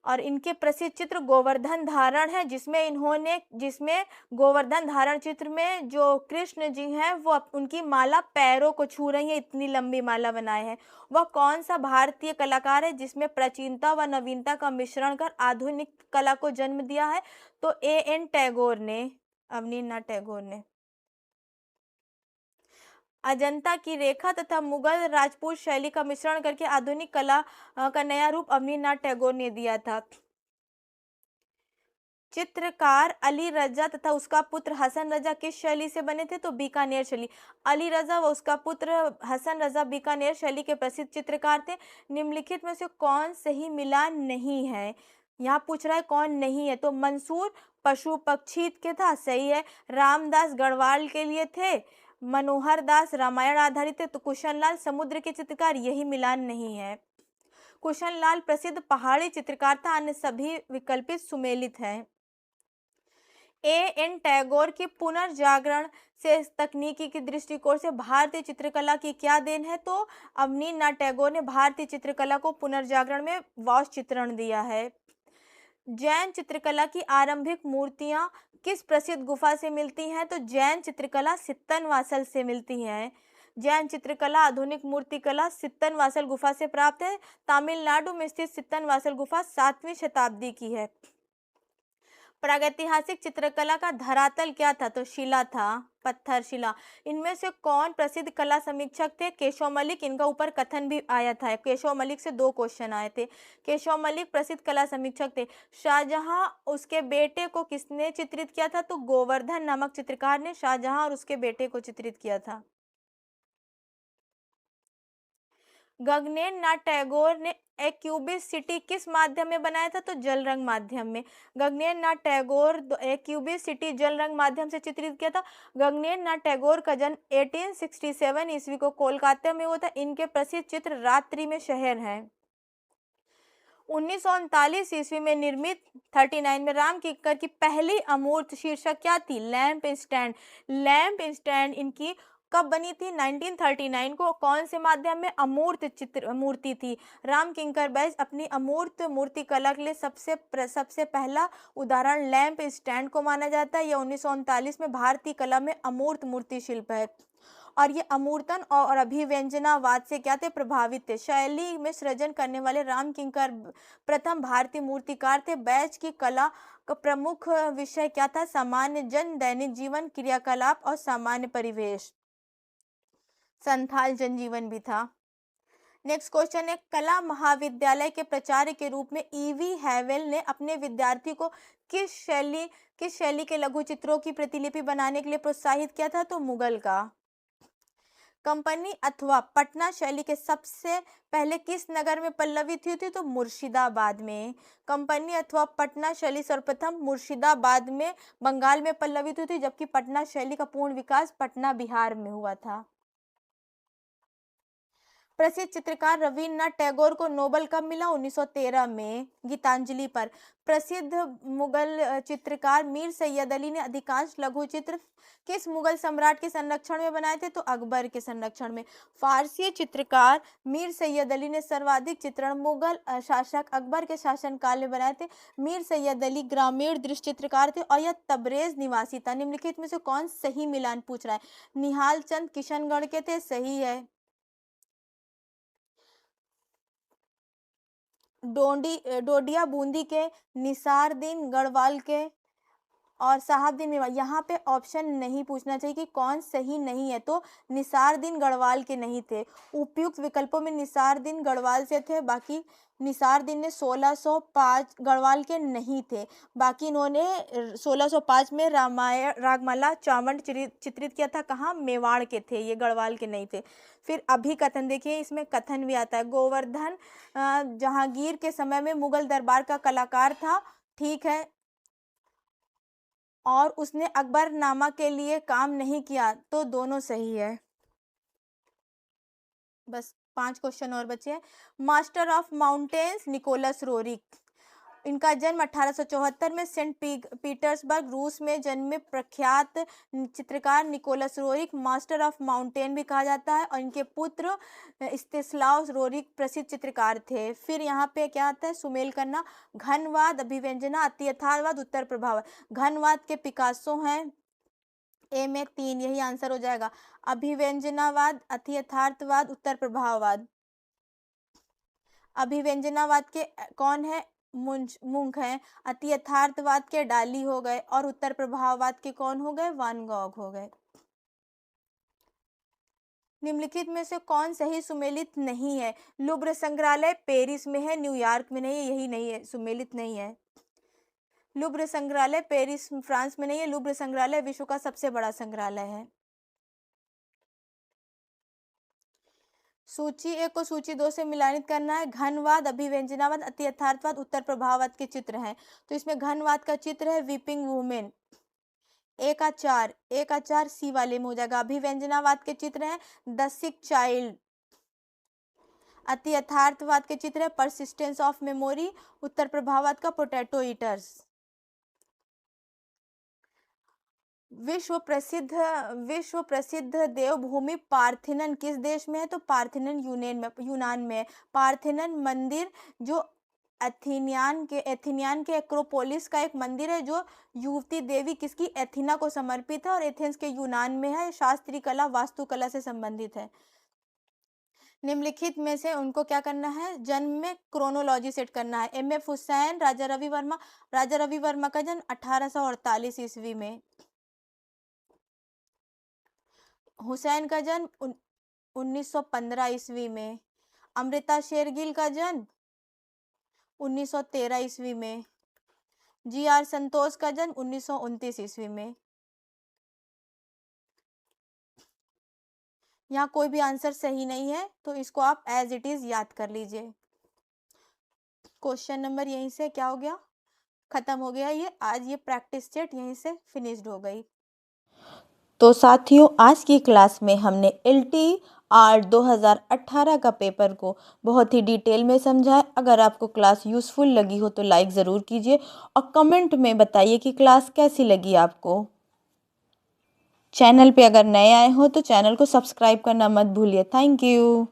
और इनके प्रसिद्ध चित्र गोवर्धन धारण है, जिसमें गोवर्धन धारण चित्र में जो कृष्ण जी हैं वो उनकी माला पैरों को छू रही है, इतनी लंबी माला बनाए हैं। वह कौन सा भारतीय कलाकार है जिसमें प्राचीनता व नवीनता का मिश्रण कर आधुनिक कला को जन्म दिया है? तो A.N. टैगोर ने, अवनीन्द्रनाथ टैगोर ने। अजंता की रेखा तथा मुगल राजपूत शैली का मिश्रण करके आधुनिक कला का नया रूप अवनीन्द्रनाथ टैगोर ने दिया था। चित्रकार अली रजा तथा उसका पुत्र हसन रजा किस शैली से बने थे? तो बीकानेर शैली। अली रजा व उसका पुत्र हसन रजा बीकानेर शैली के प्रसिद्ध चित्रकार थे। निम्नलिखित में से कौन सही मिलान नहीं है? यहाँ पूछ रहा है कौन नहीं है, तो मंसूर पशु पक्षी के था, सही है। रामदास गढ़वाल के लिए थे। मनोहर दास रामायण आधारित थे। तो कुशनलाल समुद्र के चित्रकार, यही मिलान नहीं है। कुशनलाल प्रसिद्ध पहाड़ी चित्रकार था, अन्य सभी विकल्पित सुमेलित हैं। A.N. टैगोर की पुनर्जागरण से तकनीकी की दृष्टिकोण से भारतीय चित्रकला की क्या देन है? तो अवनीन्द्रनाथ टैगोर ने भारतीय चित्रकला को पुनर्जागरण में वास्तु चित्रण दिया है। जैन चित्रकला की आरंभिक मूर्तियां किस प्रसिद्ध गुफा से मिलती हैं? तो जैन चित्रकला सित्तनवासल से मिलती हैं। जैन चित्रकला आधुनिक मूर्तिकला सित्तनवासल गुफा से प्राप्त है। तमिलनाडु में स्थित सित्तनवासल गुफा 7वीं शताब्दी की है। प्रागैतिहासिक चित्रकला का धरातल क्या था? तो शिला था, पत्थर शिला। इनमें से कौन प्रसिद्ध कला समीक्षक थे? केशव मलिक। इनका ऊपर कथन भी आया था, केशव मलिक से 2 क्वेश्चन आए थे। केशव मलिक प्रसिद्ध कला समीक्षक थे। शाहजहां उसके बेटे को किसने चित्रित किया था? तो गोवर्धन नामक चित्रकार ने शाहजहां और उसके बेटे को चित्रित किया था। गगनेन्द्र नाथ टैगोर ने ए क्यूबिस्ट सिटी किस माध्यम में बनाया था? तो जल रंग माध्यम में। गगनेन्द्र नाथ टैगोर ए क्यूबिस्ट सिटी जल रंग माध्यम से चित्रित किया था। गगनेन्द्र नाथ टैगोर का जन्म 1867 ईस्वी को कोलकाता में हुआ था। इनके प्रसिद्ध चित्र रात्रि में शहर हैं। 1939 ईस्वी में निर्मित 39 में राम किंकर की पहली अमूर्त शीर्षक क्या थी? Lamp stand. लैंप स्टैंड इनकी कब बनी थी? 1939 को। कौन से माध्यम में? अमूर्त चित्र मूर्ति थी। राम किंकर बैज अपनी अमूर्त मूर्ति कला के लिए सबसे पहला उदाहरण लैंप स्टैंड को माना जाता है। यह 1939 में भारतीय कला में अमूर्त मूर्ति शिल्प है और ये अमूर्तन और अभिव्यंजनावाद से क्या थे? प्रभावित थे। शैली में सृजन करने वाले राम किंकर प्रथम भारतीय मूर्तिकार थे। बैज की कला का प्रमुख विषय क्या था? सामान्य जन दैनिक जीवन, क्रियाकलाप और सामान्य परिवेश। संथाल जनजीवन भी था। नेक्स्ट क्वेश्चन है, कला महाविद्यालय के प्राचार्य के रूप में E.V. हैवेल ने अपने विद्यार्थी को किस शैली के लघु चित्रों की प्रतिलिपि बनाने के लिए प्रोत्साहित किया था? तो मुगल का। कंपनी अथवा पटना शैली के सबसे पहले किस नगर में पल्लवित हुई थी? तो मुर्शिदाबाद में। कंपनी अथवा पटना शैली सर्वप्रथम मुर्शिदाबाद में बंगाल में पल्लवित हुई थी, जबकि पटना शैली का पूर्ण विकास पटना बिहार में हुआ था। प्रसिद्ध चित्रकार रविन्द्रनाथ टैगोर को नोबेल कब मिला? 1913 में, गीतांजलि पर। प्रसिद्ध मुगल चित्रकार मीर सैयद अली ने अधिकांश लघु चित्र किस मुगल सम्राट के संरक्षण में बनाए थे? तो अकबर के संरक्षण में। फारसी चित्रकार मीर सैयद अली ने सर्वाधिक चित्रण मुगल शासक अकबर के शासनकाल में बनाए थे। मीर सैयद अली ग्रामीण दृश्य चित्रकार थे और यह तबरेज निवासी था। निम्नलिखित में से कौन सही मिलान पूछ रहा है? निहाल चंद किशनगढ़ के थे, सही है। डोडिया बूंदी के, निसार दीन गढ़वाल के, और शहाबुद्दीन मेवाड़, यहाँ पे ऑप्शन नहीं पूछना चाहिए कि कौन सही नहीं है, तो निसारुद्दीन गढ़वाल के नहीं थे। उपयुक्त विकल्पों में निसारुद्दीन गढ़वाल से थे, बाकी निसारुद्दीन ने 1605 गढ़वाल के नहीं थे, बाकी इन्होंने 1605 में रामायण रागमाला चावंड चित्रित किया था, कहाँ, मेवाड़ के थे, ये गढ़वाल के नहीं थे। फिर अभिकथन देखिए, इसमें कथन भी आता है, गोवर्धन जहांगीर के समय में मुगल दरबार का कलाकार था, ठीक है, और उसने अकबरनामा के लिए काम नहीं किया, तो दोनों सही है। बस 5 क्वेश्चन और बचे हैं। Master of mountains Nicholas Roerich, इनका जन्म 1874 में सेंट पीटर्सबर्ग रूस में जन्मे प्रख्यात चित्रकार Nicholas Roerich master of mountain भी कहा जाता है, और इनके पुत्र स्तिस्लाव रोरिक प्रसिद्ध चित्रकार थे। फिर यहाँ पे क्या आता है, सुमेल करना, घनवाद, अभिव्यंजना, अतियथार्थवाद, उत्तर प्रभाव। घनवाद के पिकासो हैं, ए में 3, यही आंसर हो जाएगा। अभिव्यंजनावाद, अतियथार्थवाद, उत्तर प्रभाववाद। अभिव्यंजनावाद के कौन है, मुंक हैं। अति यथार्थवाद के डाली हो गए, और उत्तर प्रभाववाद के कौन हो गए, वान गॉग हो गए। निम्नलिखित में से कौन सही सुमेलित नहीं है? लुब्र संग्रहालय पेरिस में है, न्यूयॉर्क में नहीं है, यही नहीं है, सुमेलित नहीं है। लुब्र संग्रहालय पेरिस फ्रांस में नहीं है, लुब्र संग्रहालय विश्व का सबसे बड़ा संग्रहालय है। सूची 1 को सूची 2 से मिलानित करना है। घनवाद, अभिव्यंजनावाद, अति यथार्थवाद, उत्तर प्रभाववाद के चित्र हैं, तो इसमें घनवाद का चित्र है वीपिंग वुमेन, ए का 4 सी वाले में हो जाएगा। अभिव्यंजनावाद के चित्र हैं द सिक चाइल्ड। अति यथार्थवाद के चित्र है परसिस्टेंस ऑफ मेमोरी। उत्तर प्रभाववाद का पोटैटो ईटर्स। विश्व प्रसिद्ध देवभूमि पार्थिनन किस देश में है? तो पार्थिनन यूनान में है। पार्थिनन मंदिर जो एथेनियन के एक्रोपोलिस का एक मंदिर है, जो युवती देवी किसकी, एथिना को समर्पित है, और एथेंस के यूनान में है। शास्त्रीय कला, वास्तुकला से संबंधित है। निम्नलिखित में से उनको क्या करना है, जन्म में क्रोनोलॉजी सेट करना है। एम.एफ. हुसैन, राजा रवि वर्मा का जन्म 1848 ईस्वी में। हुसैन का जन्म 1915 ईस्वी में। अमृता शेरगिल का जन्म 1913 ईस्वी में। जी.आर. संतोष का जन्म 1929 ईस्वी में। यहाँ कोई भी आंसर सही नहीं है, तो इसको आप एज इट इज याद कर लीजिए। क्वेश्चन नंबर यहीं से क्या हो गया, खत्म हो गया। ये आज ये प्रैक्टिस सेट यहीं से फिनिश्ड हो गई। तो साथियों, आज की क्लास में हमने LTR 2018 का पेपर को बहुत ही डिटेल में समझा है। अगर आपको क्लास यूज़फुल लगी हो तो लाइक ज़रूर कीजिए, और कमेंट में बताइए कि क्लास कैसी लगी आपको। चैनल पे अगर नए आए हो तो चैनल को सब्सक्राइब करना मत भूलिए। Thank you.